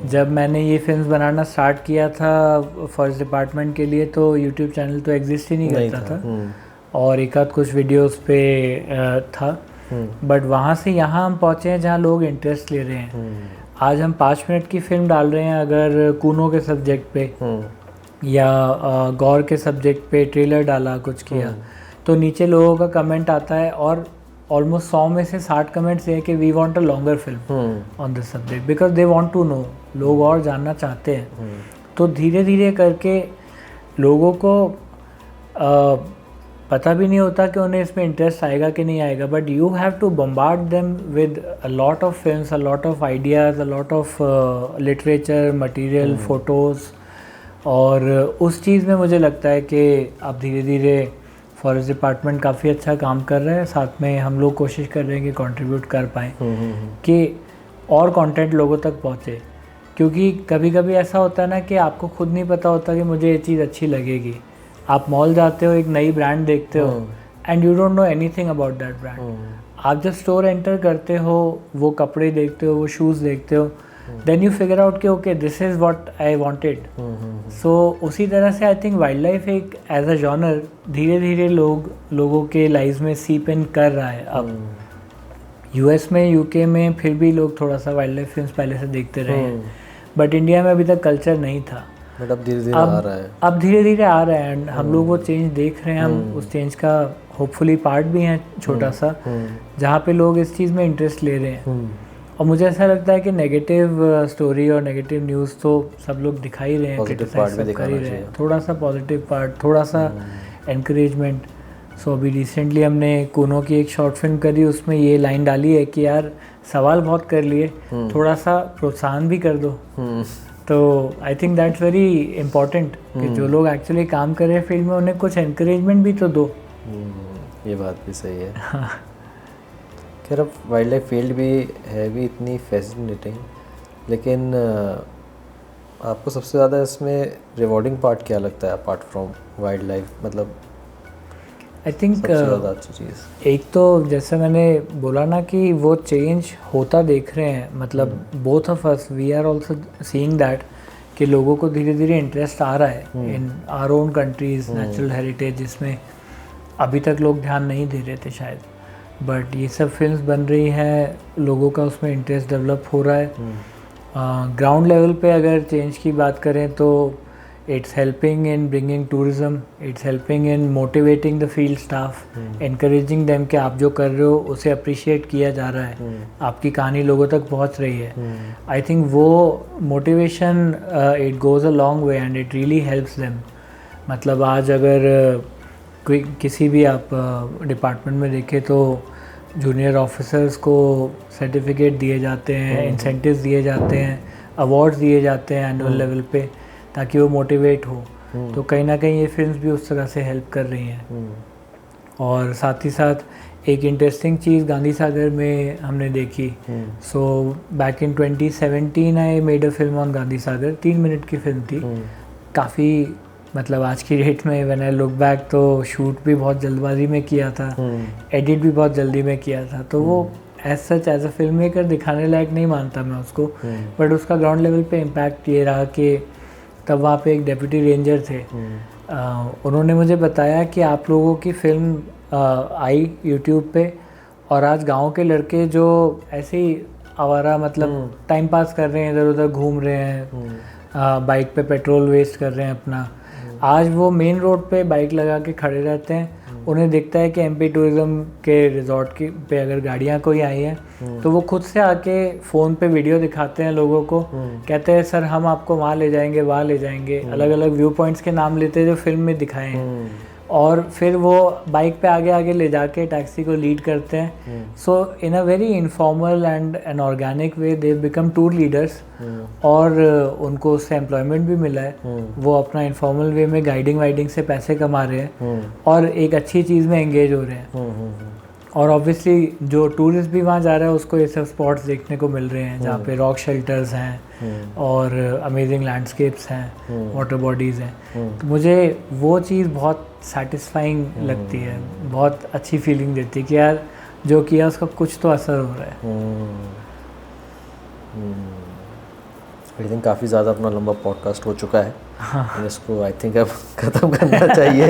जब मैंने ये फिल्म बनाना स्टार्ट किया था फॉरेस्ट डिपार्टमेंट के लिए तो यूट्यूब चैनल तो एग्जिस्ट ही नहीं करता था और एक आध कुछ वीडियोस पे था, बट वहाँ से यहाँ हम पहुँचे हैं जहाँ लोग इंटरेस्ट ले रहे हैं। आज हम 5 मिनट की फिल्म डाल रहे हैं, अगर कूनो के सब्जेक्ट पे या गौर के सब्जेक्ट पे ट्रेलर डाला, कुछ किया, तो नीचे लोगों का कमेंट आता है और ऑलमोस्ट 100 में से 60 कमेंट्स ये कि we want a longer film on this subject because they want to know. लोग और जानना चाहते हैं। तो धीरे धीरे करके लोगों को पता भी नहीं होता कि उन्हें इसमें इंटरेस्ट आएगा कि नहीं आएगा, but you have to bombard them with a lot of films, a lot of ideas, a lot of literature material, photos. और उस चीज़ में मुझे लगता है कि अब धीरे धीरे फॉरेस्ट डिपार्टमेंट काफ़ी अच्छा काम कर रहा है, साथ में हम लोग कोशिश कर रहे हैं कि कंट्रीब्यूट कर पाएँ कि और कंटेंट लोगों तक पहुँचे। क्योंकि कभी कभी ऐसा होता है ना कि आपको खुद नहीं पता होता कि मुझे ये चीज़ अच्छी लगेगी। आप मॉल जाते हो, एक नई ब्रांड देखते हो and you don't know anything about that brand. आप जब स्टोर एंटर करते हो, वो कपड़े देखते हो, वो शूज़ देखते हो, देन यू फिगर आउट कि okay this is what I wanted. So उसी तरह से आई थिंक वाइल्ड लाइफ एक एज अ जॉनर धीरे धीरे लोगों के लाइफ में सीप इन कर रहा है। अब यूएस में, यूके में फिर भी लोग थोड़ा सा वाइल्ड लाइफ फिल्म्स पहले से देखते रहे हैं, बट इंडिया में अभी तक कल्चर नहीं था। बट अब धीरे धीरे आ रहा है। अब धीरे धीरे आ रहा है एंड हम लोग वो चेंज देख रहे हैं। हम उस चेंज का होपफुली पार्ट भी हैं छोटा सा, जहाँ पे लोग इस चीज़ में इंटरेस्ट ले रहे हैं। और मुझे ऐसा लगता है कि नेगेटिव स्टोरी और नेगेटिव न्यूज़ तो सब लोग दिखा ही रहे हैं, क्रिटिसाइज सब कर ही रहे हैं। थोड़ा सा पॉजिटिव पार्ट, थोड़ा सा एनकरेजमेंट। सो अभी रिसेंटली हमने कूनो की एक शॉर्ट फिल्म करी, उसमें ये लाइन डाली है कि यार सवाल बहुत कर लिए, थोड़ा सा प्रोत्साहन भी कर दो। तो I think that's very important कि जो लोग एक्चुअली काम कर रहे हैं फील्ड में, उन्हें कुछ एनकरेजमेंट भी तो दो। ये बात भी सही है। खैर अब वाइल्ड लाइफ फील्ड भी है भी इतनी फैसिनेटिंग, लेकिन आपको सबसे ज़्यादा इसमें रिवॉर्डिंग पार्ट क्या लगता है अपार्ट फ्रॉम वाइल्ड लाइफ? मतलब आई थिंक एक तो जैसे मैंने बोला ना कि वो चेंज होता देख रहे हैं, मतलब both of us we are also seeing that कि लोगों को धीरे धीरे इंटरेस्ट आ रहा है in our own countries natural heritage, जिसमें अभी तक लोग ध्यान नहीं दे रहे थे शायद, बट ये सब फिल्म्स बन रही हैं, लोगों का उसमें इंटरेस्ट डेवलप हो रहा है। ग्राउंड लेवल पे अगर चेंज की बात करें तो it's helping in bringing tourism, it's helping in motivating the field staff, encouraging them कि आप जो कर रहे हो उसे appreciate किया जा रहा है, आपकी कहानी लोगों तक पहुंच रही है। I think वो motivation it goes a long way and it really helps them। मतलब आज अगर कोई किसी भी आप डिपार्टमेंट में देखें तो जूनियर ऑफिसर्स को सर्टिफिकेट दिए जाते हैं, इंसेंटिव्स दिए जाते हैं, अवार्ड्स दिए जाते हैं एनुअल लेवल पे, ताकि वो मोटिवेट हो। तो कहीं ना कहीं ये फिल्म्स भी उस तरह से हेल्प कर रही हैं। और साथ ही साथ एक इंटरेस्टिंग चीज़ गांधी सागर में हमने देखी। So back in 2017 I made a film on Gandhi Sagar, 3 minute की फिल्म थी। काफ़ी मतलब आज की डेट में व्हेन आई लुक बैक तो शूट भी बहुत जल्दबाजी में किया था, एडिट भी बहुत जल्दी में किया था, तो वो as such as a film maker दिखाने लायक नहीं मानता मैं उसको। बट उसका ग्राउंड लेवल पे इम्पैक्ट ये रहा कि तब वहाँ पे एक डेप्यूटी रेंजर थे, उन्होंने मुझे बताया कि आप लोगों की फिल्म आई यूट्यूब पे और आज गांव के लड़के जो ऐसे ही आवारा मतलब टाइम पास कर रहे हैं, इधर उधर घूम रहे हैं, बाइक पे पेट्रोल वेस्ट कर रहे हैं अपना, आज वो मेन रोड पे बाइक लगा के खड़े रहते हैं। उन्हें दिखता है कि एमपी टूरिज़्म के रिजॉर्ट की पे अगर गाड़ियाँ कोई आई हैं तो वो खुद से आके फ़ोन पे वीडियो दिखाते हैं लोगों को, कहते हैं सर हम आपको वहाँ ले जाएंगे, वहाँ ले जाएंगे, अलग अलग व्यू पॉइंट्स के नाम लेते हैं जो फिल्म में दिखाए हैं, और फिर वो बाइक पे आगे आगे ले जाके टैक्सी को लीड करते हैं। So in a very informal and an organic way they become tour leaders, और उनको उससे एम्प्लॉयमेंट भी मिला है, वो अपना इनफॉर्मल वे में गाइडिंग वाइडिंग से पैसे कमा रहे हैं और एक अच्छी चीज़ में एंगेज हो रहे हैं। और ऑब्वियसली जो टूरिस्ट भी वहाँ जा रहा है उसको ये सब स्पॉट्स देखने को मिल रहे हैं जहाँ पे रॉक शेल्टर्स हैं और अमेजिंग लैंडस्केप्स हैं, वाटर बॉडीज़ हैं। तो मुझे वो चीज़ बहुत सेटिस्फाइंग लगती है, बहुत अच्छी फीलिंग देती है कि यार जो किया उसका कुछ तो असर हो रहा है। आई थिंक काफ़ी ज़्यादा अपना लंबा पॉडकास्ट हो चुका है। इसको आई थिंक अब ख़त्म करना चाहिए।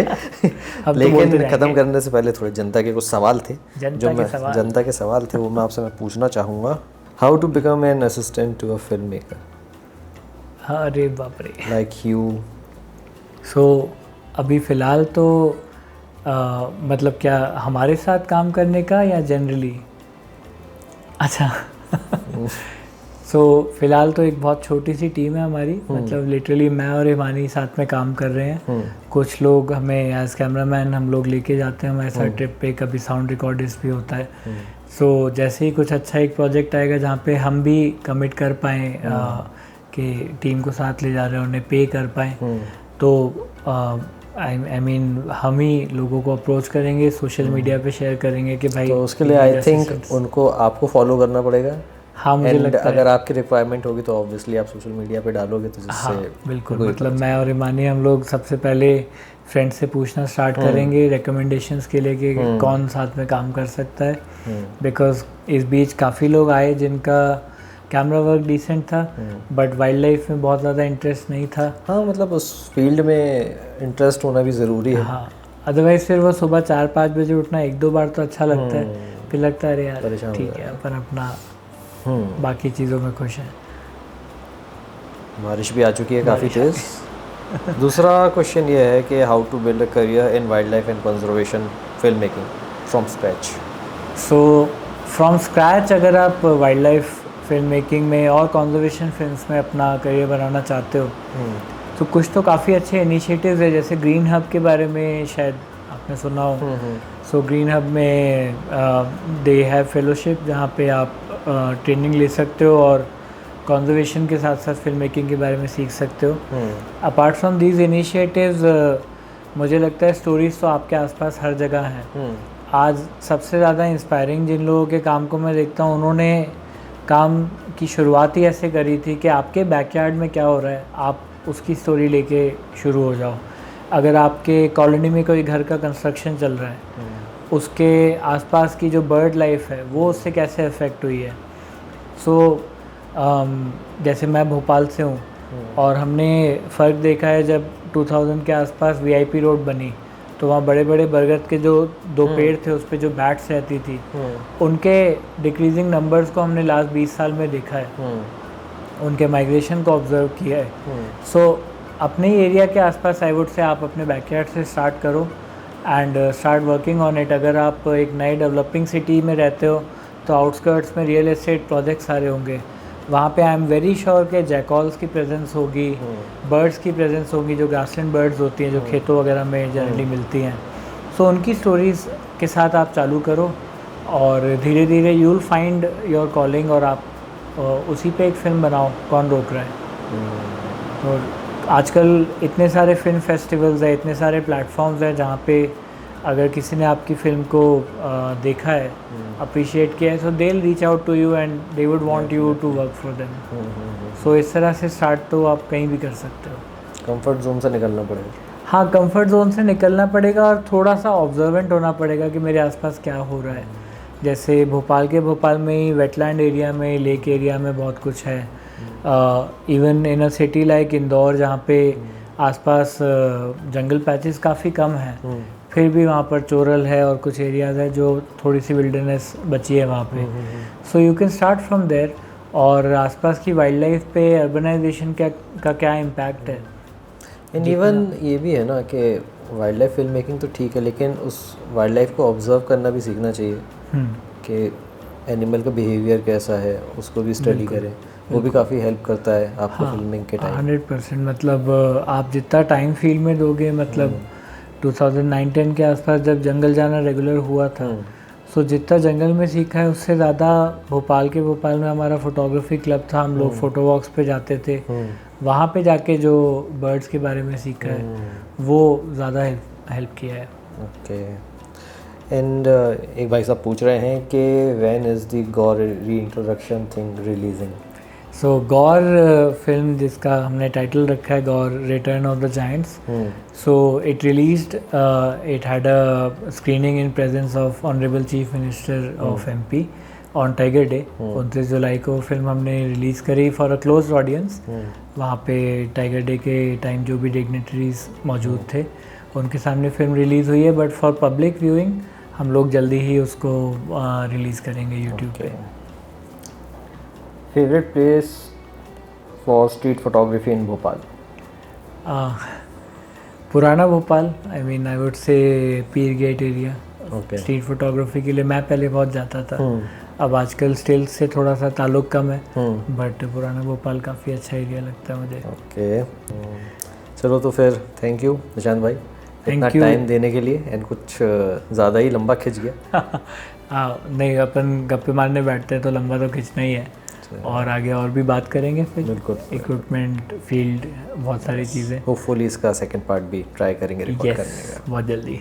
लेकिन ख़त्म करने से पहले थोड़े जनता के कुछ सवाल थे, जनता के सवाल थे वो मैं आपसे पूछना चाहूँगा। How to become an assistant to a film maker? अरे बाप रे, लाइक यू। सो अभी फ़िलहाल तो मतलब क्या हमारे साथ काम करने का या जनरली? अच्छा सो फिलहाल तो एक बहुत छोटी सी टीम है हमारी, मतलब लिटरली मैं और हिमानी साथ में काम कर रहे हैं। कुछ लोग हमें एज कैमरामैन हम लोग लेके जाते हैं हमारे साथ ट्रिप पे, कभी साउंड रिकॉर्डिस्ट भी होता है। सो जैसे ही कुछ अच्छा एक प्रोजेक्ट आएगा जहाँ पे हम भी कमिट कर पाएँ कि टीम को साथ ले जा रहे हैं, उन्हें पे कर पाएँ, तो आई मीन हम ही लोगों को अप्रोच करेंगे, सोशल मीडिया पे शेयर करेंगे कि भाई। तो उसके लिए आई थिंक उनको आपको फॉलो करना पड़ेगा। हाँ मुझे लगता है अगर आपकी रिक्वायरमेंट होगी तो ऑब्वियसली आप सोशल मीडिया पे डालोगे तो जिससे हाँ बिल्कुल, मतलब मैं और ईमानी हम लोग सबसे पहले फ्रेंड से पूछना स्टार्ट करेंगे रिकमेंडेशंस के लिए कि कौन साथ में काम कर सकता है, बिकॉज इस बीच काफ़ी लोग आए जिनका कैमरा वर्क डिसेंट था बट वाइल्ड लाइफ में बहुत ज़्यादा इंटरेस्ट नहीं था। हाँ मतलब उस फील्ड में इंटरेस्ट होना भी ज़रूरी है। हाँ अदरवाइज फिर वो सुबह 4-5 बजे उठना एक दो बार तो अच्छा लगता है, फिर लगता है अरे यार ठीक है अपन अपना बाकी चीज़ों में खुश हैं। बारिश भी आ चुकी है काफ़ी तेज़। दूसरा क्वेश्चन ये है कि how to build a career in wild life and conservation film making from scratch. So from scratch अगर आप वाइल्ड लाइफ फिल्म मेकिंग में और कंजर्वेशन फिल्म्स में अपना करियर बनाना चाहते हो तो कुछ तो काफ़ी अच्छे इनिशिएटिव्स है, जैसे ग्रीन हब के बारे में शायद आपने सुना हो। सो ग्रीन हब में दे हैव फेलोशिप जहाँ पे आप ट्रेनिंग ले सकते हो और कंजर्वेशन के साथ साथ फिल्म मेकिंग के बारे में सीख सकते हो। अपार्ट फ्रॉम दीज इनिशिएटिव्स मुझे लगता है स्टोरीज तो आपके आसपास हर जगह हैं। आज सबसे ज़्यादा इंस्पायरिंग जिन लोगों के काम को मैं देखता हूँ उन्होंने काम की शुरुआत ही ऐसे करी थी कि आपके बैकयार्ड में क्या हो रहा है आप उसकी स्टोरी लेके शुरू हो जाओ। अगर आपके कॉलोनी में कोई घर का कंस्ट्रक्शन चल रहा है उसके आसपास की जो बर्ड लाइफ है वो उससे कैसे अफेक्ट हुई है। सो जैसे मैं भोपाल से हूँ और हमने फ़र्क देखा है जब 2000 के आसपास वीआईपी रोड बनी तो वहाँ बड़े बड़े बरगद के जो 2 पेड़ थे उस पर जो बैट्स रहती थी उनके डिक्रीजिंग नंबर्स को हमने लास्ट 20 साल में देखा है, उनके माइग्रेशन को ऑब्जर्व किया है। सो अपने ही एरिया के आसपास आई वुड से आप अपने बैकयार्ड से स्टार्ट करो and start working on it. अगर आप एक नई डेवलपिंग सिटी में रहते हो तो आउटस्कर्ट्स में रियल एस्टेट प्रोजेक्ट्स सारे होंगे, वहाँ पे आई एम वेरी श्योर कि जैकॉल्स की प्रेजेंस होगी, बर्ड्स की प्रेजेंस होगी जो ग्रासलैंड बर्ड्स होती हैं जो खेतों वगैरह में जनरली मिलती हैं। सो उनकी स्टोरीज़ के साथ आप चालू करो और धीरे धीरे you will find your calling और आप उसी पे एक फ़िल्म बनाओ, कौन रोक रहा है। और आजकल इतने सारे फिल्म फेस्टिवल्स हैं, इतने सारे प्लेटफॉर्म्स हैं जहाँ पे अगर किसी ने आपकी फ़िल्म को देखा है, अप्रिशिएट किया है, so they will reach out to you and they would want you to work for them. So इस तरह से स्टार्ट तो आप कहीं भी कर सकते हो। कंफर्ट जोन से निकलना पड़ेगा। हाँ कंफर्ट जोन से निकलना पड़ेगा और थोड़ा सा ऑब्जर्वेंट होना पड़ेगा कि मेरे आसपास क्या हो रहा है। जैसे भोपाल में ही वेटलैंड एरिया में, लेक एरिया में बहुत कुछ है। Even in a city like Indore जहाँ पे आसपास जंगल पैचेस काफ़ी कम हैं, फिर भी वहाँ पर चोरल है और कुछ एरियाज़ है जो थोड़ी सी विल्डरनेस बची है वहाँ पे। So you can start from there. और आसपास की वाइल्ड लाइफ पे अर्बनाइजेशन का क्या इम्पैक्ट है। एंड इवन ये भी है ना कि वाइल्ड लाइफ फिल्म मेकिंग तो ठीक है लेकिन उस वाइल्ड लाइफ को ऑब्जर्व करना भी सीखना चाहिए कि एनिमल का बिहेवियर कैसा है, उसको भी स्टडी करें, वो भी काफ़ी हेल्प करता है आपको फिल्मिंग के टाइम। 100% मतलब आप जितना टाइम फील्ड में दोगे, मतलब 2009-10 के आसपास जब जंगल जाना रेगुलर हुआ था, सो जितना जंगल में सीखा है उससे ज़्यादा भोपाल में हमारा फोटोग्राफी क्लब था, हम लोग फ़ोटो वॉक्स पे जाते थे, वहाँ पे जाके जो बर्ड्स के बारे में सीखा है वो ज़्यादा हेल्प किया है। ओके। एंड एक भाई साहब पूछ रहे हैं कि when is the gaur reintroduction thing releasing. So gaur film जिसका हमने टाइटल रखा है gaur return of the giants, so it released, it had a screening in presence of honourable chief minister of MP on tiger day. 29 जुलाई को फिल्म हमने रिलीज़ करी फॉर अ क्लोज्ड ऑडियंस। वहाँ पे टाइगर डे के टाइम जो भी डिग्नेटरीज मौजूद थे उनके सामने फिल्म रिलीज़ हुई है, बट फॉर पब्लिक व्यूइंग हम लोग जल्दी ही उसको रिलीज़ करेंगे यूट्यूब पे। Favourite place for street photography in Bhopal? पुराना Bhopal, I mean I would say Peer gate area. Okay. Street photography के लिए मैं पहले बहुत जाता था। अब आजकल स्टिल्स से थोड़ा सा ताल्लुक कम है, बट पुराना भोपाल काफ़ी अच्छा एरिया लगता है मुझे। ओके चलो तो फिर थैंक यू निशांत भाई इतना टाइम देने के लिए, एंड कुछ ज़्यादा ही लंबा खिंच गया। हाँ नहीं, अपन गप्पे मारने बैठते हैं तो लंबा तो खिंचना ही है, और आगे और भी बात करेंगे फिर। बिल्कुल, इक्विपमेंट, फील्ड, बहुत सारी चीज़ें। होपफुली इसका सेकंड पार्ट भी ट्राई करेंगे रिकॉर्ड करने का बहुत जल्दी।